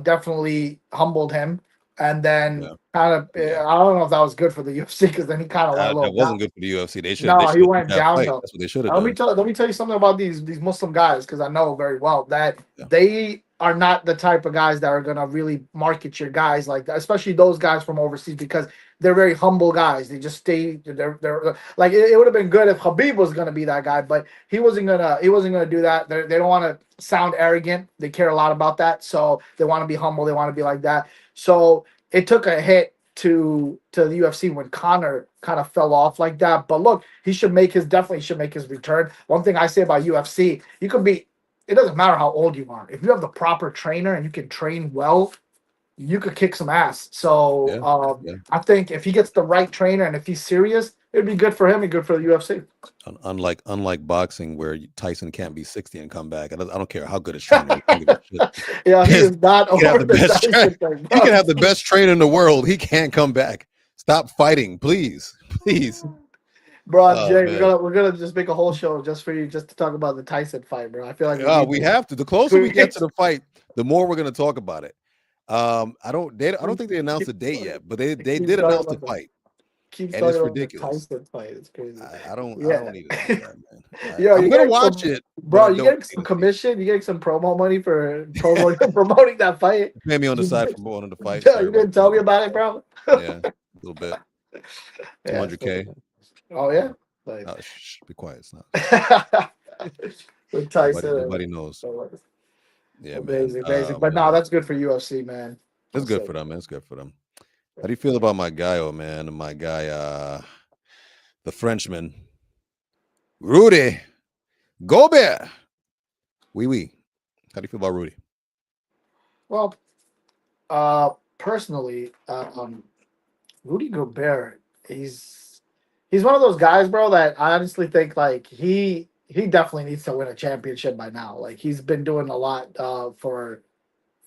definitely humbled him, and then kind of I don't know if that was good for the UFC because then he kind of went a little. That wasn't good for the UFC. They should. No, he took went that down fight. though. That's what they should have done. Let me tell you something about these Muslim guys because I know very well that they are not the type of guys that are gonna really market your guys like that, especially those guys from overseas because they're very humble guys. They just stay. They're like it would have been good if Habib was gonna be that guy, but he wasn't gonna do that. They don't want to sound arrogant. They care a lot about that, so they want to be humble. They want to be like that. So it took a hit to the UFC when Connor kind of fell off like that. But look, he definitely should make his return. One thing I say about UFC, it doesn't matter how old you are. If you have the proper trainer and you can train well, you could kick some ass. So I think if he gets the right trainer and if he's serious, it'd be good for him and good for the UFC. Unlike boxing, where Tyson can't be 60 and come back. I don't care how good his trainer. Yeah, he is not over the Tyson thing. He can have the best trainer in the world. He can't come back. Stop fighting, please. Bro, Oh Jay, man. we're gonna just make a whole show just for you, just to talk about the Tyson fight, bro. I feel like we need We to. have to. The closer we get to the fight, the more we're gonna talk about it. I don't think they announced a date yet, but they Keeps did talking announce the about the fight, keeps and talking it's about the ridiculous. Tyson fight. It's crazy. I Yeah. don't need to see that, man. Yo, I'm you gonna getting watch some, it, but bro? I You don't getting need some to see it. commission? You getting some promo money for promoting that fight? Pay me on the You, side for one of the fights. yeah, So you everybody didn't tell knows me it. about it, bro. Yeah, a little bit. Yeah. 200K. Oh yeah. Like Be quiet. It's not. with Tyson. Nobody knows. Yeah, man. Amazing, amazing. But no, that's good for UFC, man. It's That's good it. for them. Man. It's good for them. How do you feel about my guy? Oh man, my guy, the Frenchman, Rudy Gobert. Oui. How do you feel about Rudy? Well, personally, Rudy Gobert, he's one of those guys, bro, that I honestly think like he definitely needs to win a championship by now. Like he's been doing a lot for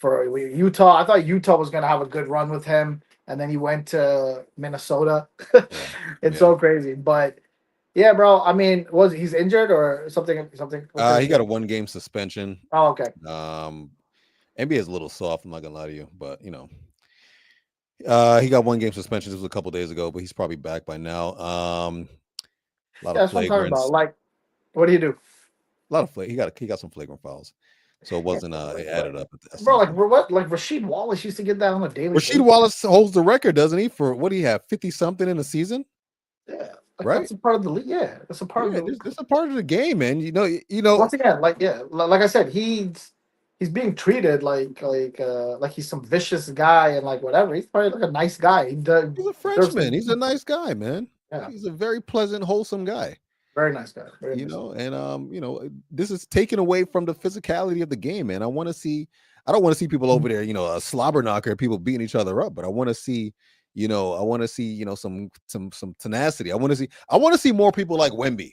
Utah. I thought Utah was gonna have a good run with him, and then he went to Minnesota. Yeah, It's so crazy, but yeah, bro. I mean, was he's injured or something? Something. he got a 1-game suspension. Oh, okay. NBA is a little soft. I'm not gonna lie to you, but he got 1-game suspension. This was a couple days ago, but he's probably back by now. A lot Yeah, of that's what I'm talking flagrants. about. Like, what do you do? A lot of he got some flagrant fouls, so it wasn't it added up at Bro, some like point. what? Like Rasheed Wallace used to get that on a daily basis. Rasheed Wallace holds the record, doesn't he? For what do you have? 50 something in a season, Yeah, like right? that's a part of the league. Yeah, that's a part of Yeah, the. this a part of the game, man. You know. Once again, like yeah, like I said, he's being treated like he's some vicious guy and like whatever. He's probably like a nice guy. He He's a deserves Frenchman. to. He's a nice guy, man. Yeah, He's a very pleasant, wholesome guy. very nice guy. Very nice. And this is taken away from the physicality of the game, man. I don't want to see people over there, a slobber knocker, people beating each other up, but I want to see, some tenacity. I want to see more people like Wemby.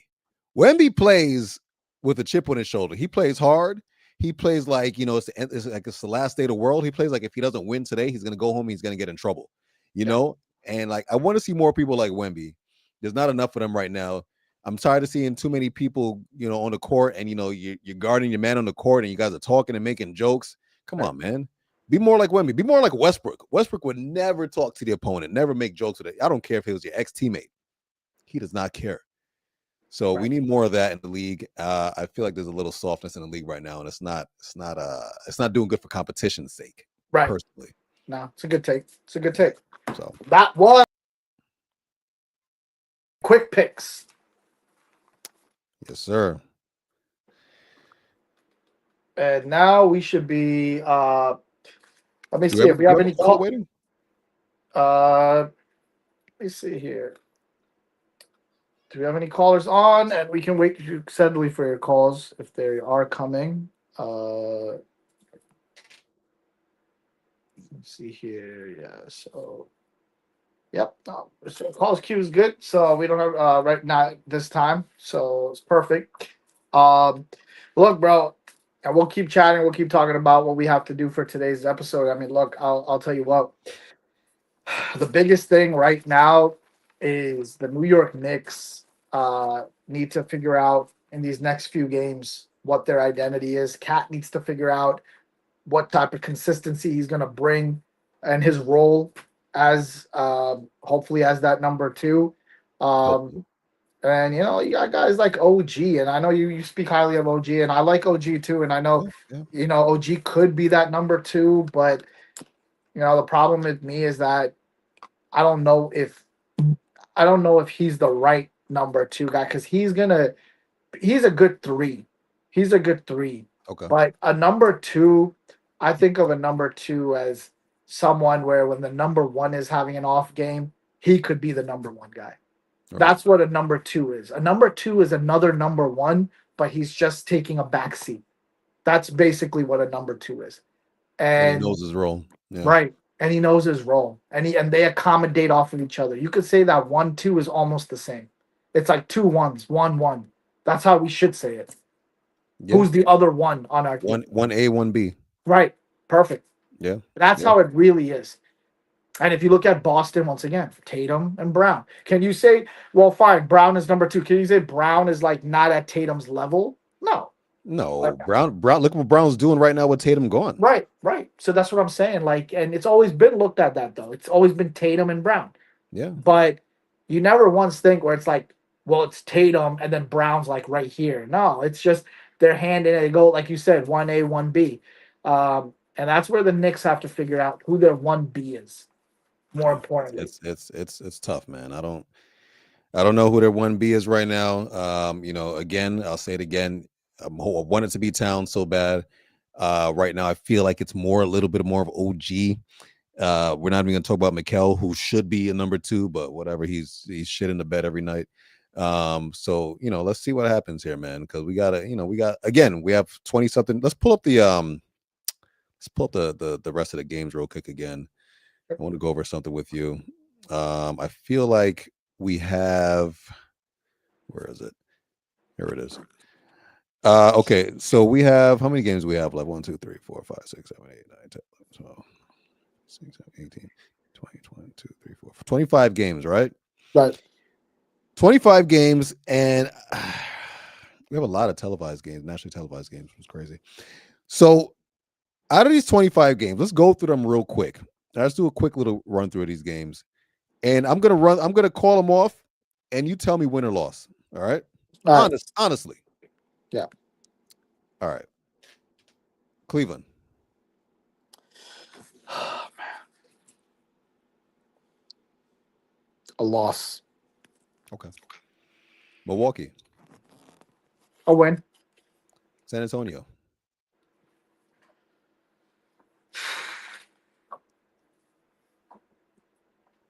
Wemby plays with a chip on his shoulder. He plays hard. He plays like, it's like it's the last day of the world. He plays like if he doesn't win today, he's gonna go home, he's gonna get in trouble, and like I want to see more people like Wemby. There's not enough of them right now. I'm tired of seeing too many people, on the court, and you're guarding your man on the court, and you guys are talking and making jokes. Come on, man. Be more like Wemby. Be more like Westbrook. Westbrook would never talk to the opponent, never make jokes with it. I don't care if it was your ex-teammate. He does not care. So we need more of that in the league. I feel like there's a little softness in the league right now, and it's not doing good for competition's sake. Right. Personally. No, it's a good take. It's a good take. So that was quick picks. Yes, sir. And now we should be let me see if we have any call waiting. Let me see here. Do we have any callers on? And we can wait steadily for your calls if they are coming. Let's see here. Yeah, so yep. So calls queue is good. So we don't have right now this time. So it's perfect. Look, bro, and we'll keep chatting. We'll keep talking about what we have to do for today's episode. I mean, look, I'll tell you what. The biggest thing right now is the New York Knicks need to figure out in these next few games what their identity is. Cat needs to figure out what type of consistency he's going to bring and his role as hopefully as that number two. And you got guys like OG, and I know you speak highly of OG, and I like OG too, and I know OG could be that number two, but the problem with me is that I don't know if he's the right number two guy because he's a good three. He's a good three. Okay. But a number two, I think of a number two as someone where when the number one is having an off game, he could be the number one guy. Right. That's what a number two is. A number two is another number one, but he's just taking a back seat. That's basically what a number two is. And he knows his role. Yeah. Right. And he knows his role. And they accommodate off of each other. You could say that 1-2 is almost the same. It's like 2 1s, 1-1. That's how we should say it. Yep. Who's the other one on our team? One A, one B. Right. Perfect. Yeah. That's how it really is. And if you look at Boston once again, Tatum and Brown, can you say, well, fine, Brown is number two? Can you say Brown is like not at Tatum's level? No. No, Brown. Look what Brown's doing right now with Tatum gone. Right, right. So that's what I'm saying. Like, and it's always been looked at that though. It's always been Tatum and Brown. Yeah, But you never once think where it's like, well, it's Tatum and then Brown's like right here. No, it's just their hand in it. They go, like you said, 1A, 1B. And that's where the Knicks have to figure out who their 1B is, more yeah. importantly. It's tough, man. I don't know who their 1B is right now. Again, I'll say it again. I want it to be Town so bad. Right now, I feel like it's a little bit more of OG. We're not even gonna talk about Mikal, who should be a number two, but whatever. He's shit in the bed every night. So let's see what happens here, man. Because we have 20 something. Let's pull up the the rest of the games real quick again. I want to go over something with you. I feel like we have, where is it? Here it is. Okay, so we have, how many games do we have left? 1, 2, 3, 4, 5, 6, 7, 8, 9, 10, 11, 12, 6, 7, 18, 20, 22, 3, 4, 25 games, right? Right. 25 games, and we have a lot of televised games, nationally televised games, which is crazy. So out of these 25 games, let's go through them real quick. Let's do a quick little run through of these games. And I'm gonna call them off, and you tell me win or loss. All right. All right. Honestly. Yeah. All right. Cleveland. A loss. Okay. Milwaukee. A win. San Antonio.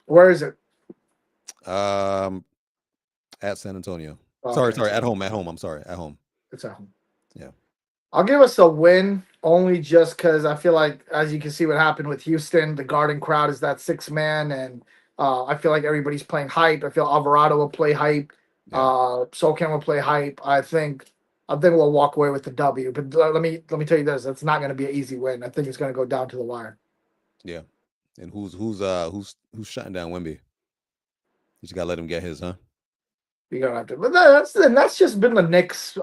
Where is it? At San Antonio. Oh, Sorry, okay. at home. I'm sorry, at home. It's at home. Yeah. I'll give us a win only just because I feel like, as you can see what happened with Houston, the Garden crowd is that 6 man, and I feel like everybody's playing hype. I feel Alvarado will play hype. Yeah. Sokan will play hype. I think we'll walk away with the W. But let me tell you this: it's not going to be an easy win. I think it's going to go down to the wire. Yeah. And who's shutting down Wemby? You just gotta let him get his, huh? You gotta have to. But that's just been the Knicks,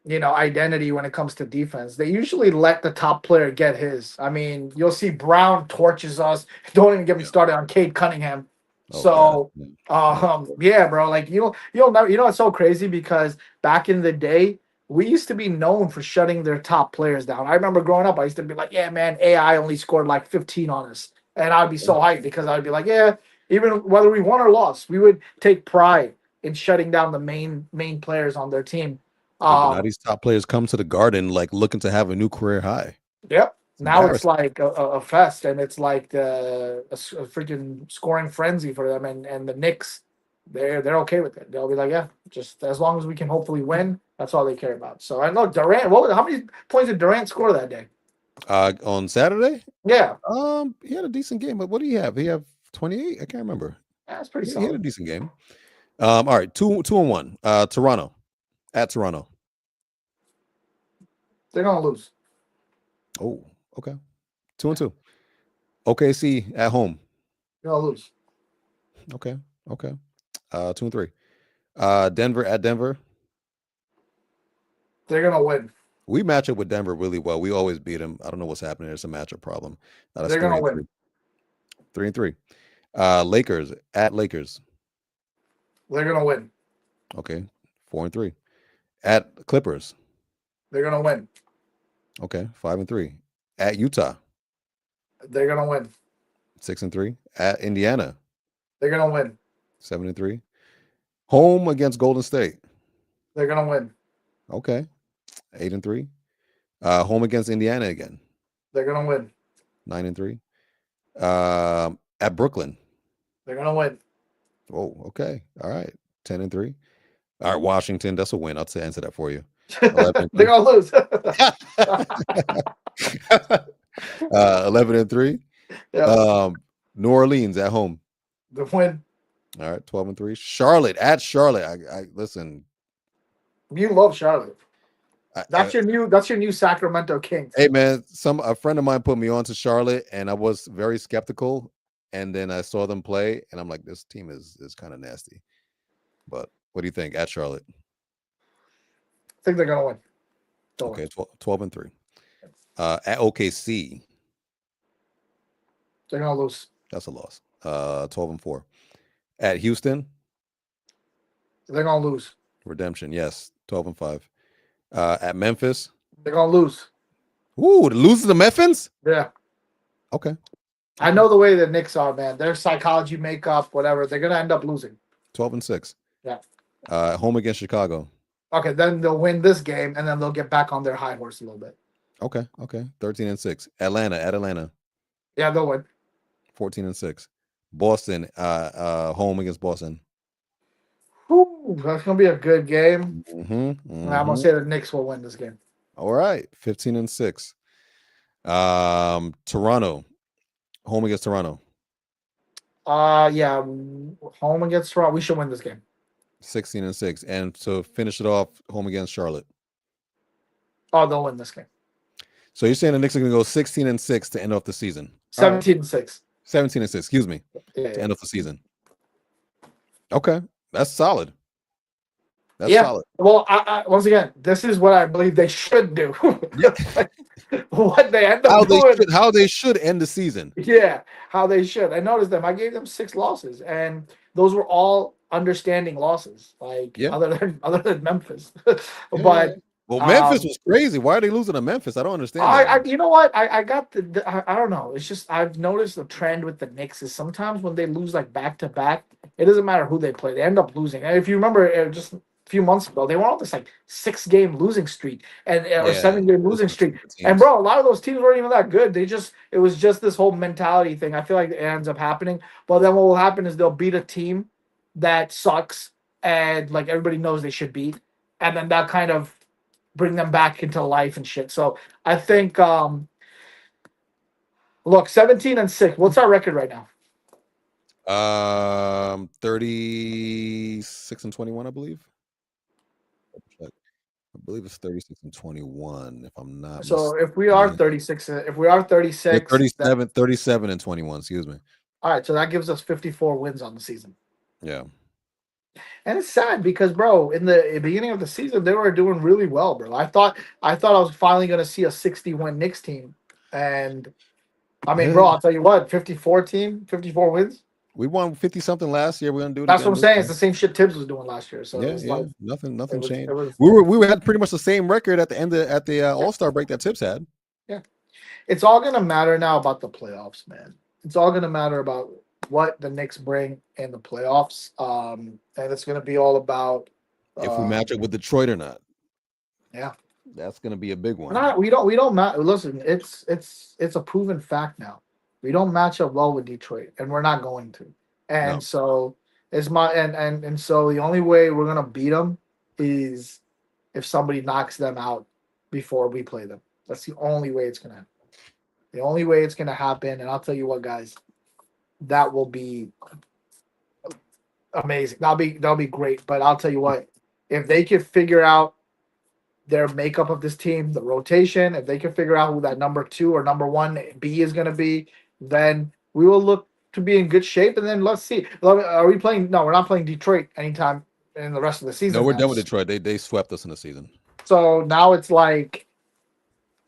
identity when it comes to defense. They usually let the top player get his. I mean, you'll see Brown torches us. Don't even get me started on Cade Cunningham. Oh, So, God. yeah, bro. Like you'll never. It's so crazy because back in the day, we used to be known for shutting their top players down. I remember growing up, I used to be like, yeah, man, AI only scored like 15 on us, and I'd be so hyped because I'd be like, yeah, even whether we won or lost, we would take pride in shutting down the main players on their team. Yeah, but now these top players come to the Garden like looking to have a new career high. Yep. Now it's like a fest, and it's like a freaking scoring frenzy for them. And the Knicks, they're okay with it. They'll be like, yeah, just as long as we can hopefully win, that's all they care about. So I know Durant. How many points did Durant score that day? On Saturday? Yeah. He had a decent game, but what do you have? He have 28? I can't remember. That's pretty He had a solid. decent game. All right, 2-1. Toronto. At Toronto. They're gonna lose. Oh, okay. 2-2. OKC at home. They're gonna lose. Okay. 2-3. Denver at Denver. They're gonna win. We match up with Denver really well. We always beat them. I don't know what's happening. There's a matchup problem. That's They're gonna win. 3-3. Lakers at Lakers. They're gonna win. Okay. 4-3. At Clippers. They're gonna win. Okay. 5-3. At Utah. They're gonna win. 6-3. At Indiana. They're gonna win. 7-3. Home against Golden State. They're gonna win. Okay. 8-3. Home against Indiana again. They're gonna win. 9-3. At Brooklyn. They're gonna win. Oh, okay. All right. 10-3. All right, Washington. That's a win. I'll answer that for you. They're gonna lose. 11-3. Yeah. New Orleans at home. The win. All right, 12-3. Charlotte at Charlotte. I listen. You love Charlotte. That's your new Sacramento Kings. Hey man, a friend of mine put me on to Charlotte, and I was very skeptical. and then I saw them play, and I'm like, this team is kind of nasty. But what do you think at Charlotte? I think they're gonna win. Don't win. Okay, 12-3. At OKC, They're gonna lose. that's a loss. 12-4. At Houston, They're gonna lose. redemption, yes, 12-5. At Memphis, They're gonna lose. ooh, the losers to Memphis. Yeah. Okay, I know the way the Knicks are, man. Their psychology makeup, whatever, they're gonna end up losing. 12-6. Yeah. Home against Chicago. Okay, then they'll win this game and then they'll get back on their high horse a little bit. Okay, 13-6. Atlanta at Atlanta, Yeah, they'll win. 14-6. Boston, home against Boston. Whew, that's gonna be a good game. I'm gonna Mm-hmm. say the Knicks will win this game. All right, 15-6. Toronto, home against Toronto, Yeah, home against Toronto. We should win this game. 16-6. And to finish it off, home against Charlotte. Oh, they'll win this game. So you're saying the Knicks are going to go 16-6 to end off the season? 17-6. 17-6, excuse me, to end off the season. Okay, that's solid. That's solid. Well, I once again, this is what I believe they should do. What they end up doing. How they should end the season. Yeah, how they should. I noticed them. I gave them 6 losses, and those were all understanding losses. Like other than Memphis, but well, Memphis was crazy. Why are they losing to Memphis? I don't understand. I you know what? I got I don't know. It's just I've noticed a trend with the Knicks is sometimes when they lose like back to back, it doesn't matter who they play, they end up losing. And if you remember, just few months ago, they went on this like 6-game losing streak or 7-game losing streak. And bro, a lot of those teams weren't even that good. It was just this whole mentality thing. I feel like it ends up happening. But then what will happen is they'll beat a team that sucks and like everybody knows they should beat, and then that kind of bring them back into life and shit. So I think look, 17-6. What's our record right now? 36-21, I believe. I believe it's 36-21, if I'm not so mistaken. if we are 36, yeah, 37-21, excuse me. All right, so that gives us 54 wins on the season. Yeah. And it's sad because, bro, in the beginning of the season, they were doing really well, bro. I thought I was finally going to see a 60-win Knicks team. And, I mean, bro, I'll tell you what, 54 wins. We won 50-something last year. We're going to do it That's again what I'm saying. It's the same shit Tibbs was doing last year. So like, nothing changed. We had pretty much the same record at the end at the All-Star break that Tibbs had. Yeah. It's all going to matter now about the playoffs, man. It's all going to matter about what the Knicks bring in the playoffs, and it's going to be all about if we match up with Detroit or not. Yeah, that's going to be a big one. We don't match. Listen, it's a proven fact now. We don't match up well with Detroit, and we're not going to. And so it's and so the only way we're going to beat them is if somebody knocks them out before we play them. That's the only way it's going to happen. The only way it's going to happen, and I'll tell you what, guys. That will be amazing. That'll be great. But I'll tell you what, if they could figure out their makeup of this team, the rotation, if they can figure out who that number 2 or number 1B is going to be, then we will look to be in good shape. And then let's see. Are we playing? No, we're not playing Detroit anytime in the rest of the season. No, we're done with Detroit. They swept us in the season. So now it's like,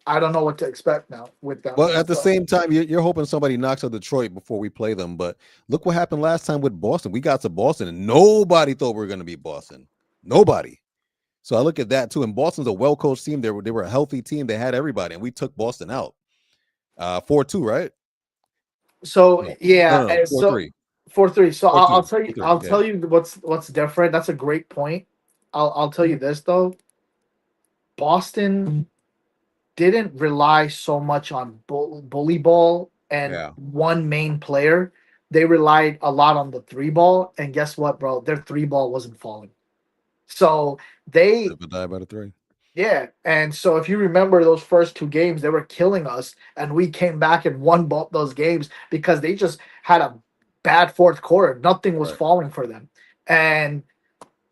I don't know what to expect now with them. Well, at the same time, you're hoping somebody knocks out Detroit before we play them. But look what happened last time with Boston. We got to Boston, and nobody thought we were going to beat Boston. Nobody. So I look at that, too. And Boston's a well-coached team. They were a healthy team. They had everybody, and we took Boston out. 4-2, right? So, no. yeah. No, 4-3. 4-3. So 4-2. I'll tell you what's different. That's a great point. I'll tell you this, though. Boston didn't rely so much on bully ball and one main player. They relied a lot on the 3-ball, and guess what, bro? Their 3-ball wasn't falling. So they die by the 3. Yeah, and so if you remember those first 2 games, they were killing us, and we came back and won both those games because they just had a bad fourth quarter. Nothing was falling for them, and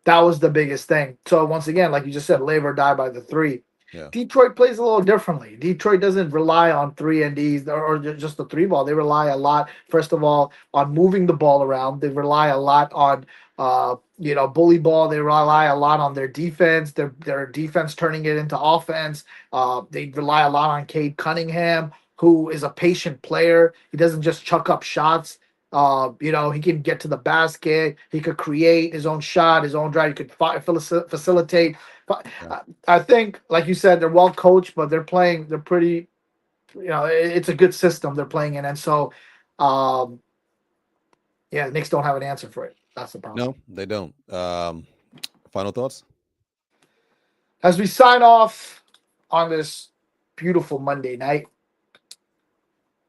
that was the biggest thing. So once again, like you just said, live or die by the 3. Yeah. Detroit plays a little differently. Detroit doesn't rely on three and D's or just the three ball. They rely a lot, first of all, on moving the ball around. They rely a lot on bully ball. They rely a lot on their defense. Their defense turning it into offense. They rely a lot on Cade Cunningham, who is a patient player. He doesn't just chuck up shots. He can get to the basket. He could create his own shot, his own drive. He could facilitate. Yeah. I think, like you said, they're well coached, but they're playing. They're pretty. It's a good system they're playing in, and so, um, yeah, the Knicks don't have an answer for it. That's the problem. No, they don't. Final thoughts? As we sign off on this beautiful Monday night,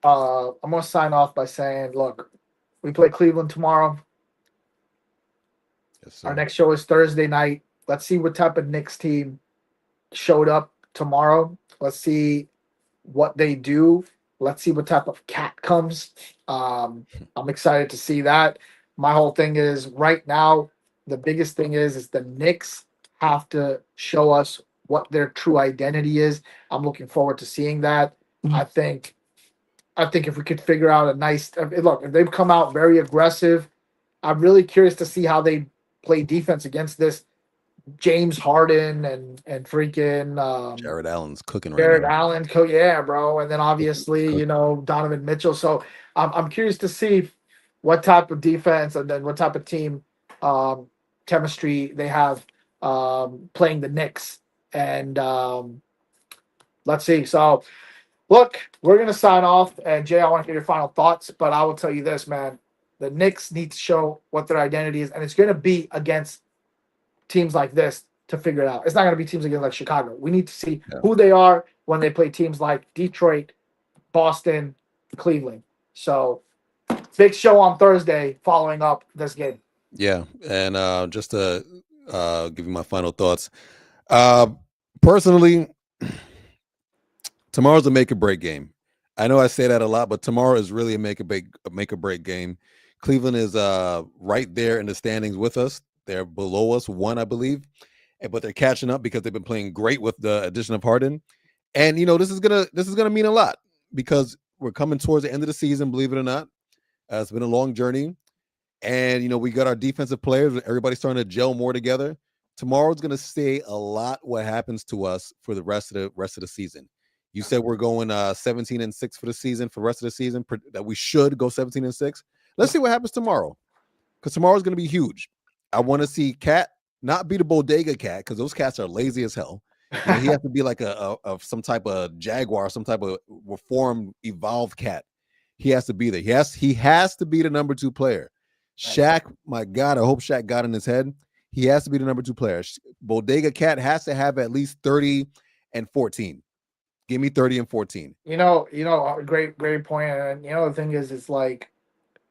I'm gonna sign off by saying, look, we play Cleveland tomorrow. Yes, Our sir. next show is Thursday night. Let's see what type of Knicks team showed up tomorrow. Let's see what they do. Let's see what type of cat comes. I'm excited to see that. My whole thing is right now, the biggest thing is the Knicks have to show us what their true identity is. I'm looking forward to seeing that. I think if we could figure out a nice look, if they've come out very aggressive, I'm really curious to see how they play defense against this James Harden and freaking Jared Allen's cooking right Jared now. Allen, yeah, bro, and then obviously Cooking. Donovan Mitchell. So I'm curious to see what type of defense and then what type of team um, chemistry they have playing the Knicks, and let's see. So look, we're gonna sign off, and Jay, I want to get your final thoughts, but I will tell you this, man: the Knicks need to show what their identity is, and it's gonna be against teams like this to figure it out. It's not going to be teams again like Chicago. We need to see Yeah. who they are when they play teams like Detroit, Boston, Cleveland. So, big show on Thursday following up this game. Yeah. And just to give you my final thoughts. Uh, personally, tomorrow's a make or break game. I know I say that a lot, but tomorrow is really a make or break game. Cleveland is right there in the standings with us. They're below us, one, I believe, but they're catching up because they've been playing great with the addition of Harden. And this is gonna mean a lot because we're coming towards the end of the season. Believe it or not, it's been a long journey, and we got our defensive players. Everybody's starting to gel more together. Tomorrow's gonna say a lot what happens to us for the rest of the season. You said we're going 17-6 for the season, for the rest of the season. That we should go 17-6. Let's see what happens tomorrow, because tomorrow's gonna be huge. I want to see Cat not be the bodega cat, because those cats are lazy as hell. He has to be like a some type of jaguar, some type of reformed, evolved cat. He has to be there. He has to be the number 2 player. Shaq, my God, I hope Shaq got in his head. He has to be the number 2 player. Bodega Cat has to have at least 30 and 14. Give me 30 and 14. Great point. And the thing is, it's like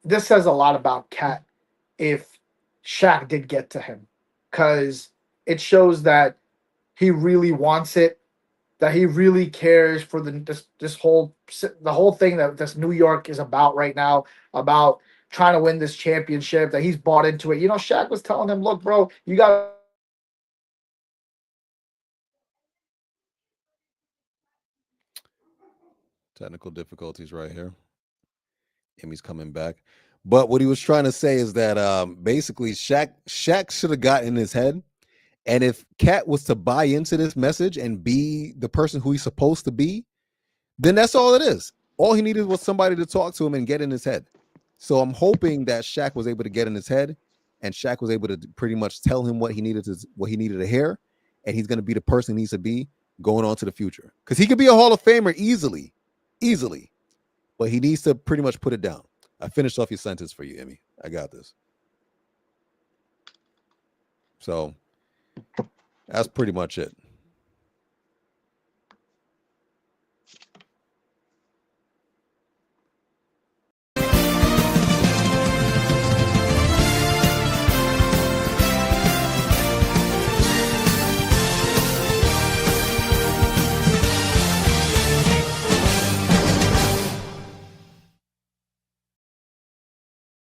this says a lot about Cat if Shaq did get to him, because it shows that he really wants it, that he really cares for the whole thing that this New York is about right now, about trying to win this championship, that he's bought into it. Shaq was telling him, look, bro, you got Technical difficulties right here. Emmy's coming back. But what he was trying to say is that basically Shaq should have got in his head. And if Cat was to buy into this message and be the person who he's supposed to be, then that's all it is. All he needed was somebody to talk to him and get in his head. So I'm hoping that Shaq was able to get in his head, and Shaq was able to pretty much tell him what he needed to hear, and he's going to be the person he needs to be going on to the future. Because he could be a Hall of Famer easily, but he needs to pretty much put it down. I finished off your sentence for you, Emmy. I got this. So that's pretty much it.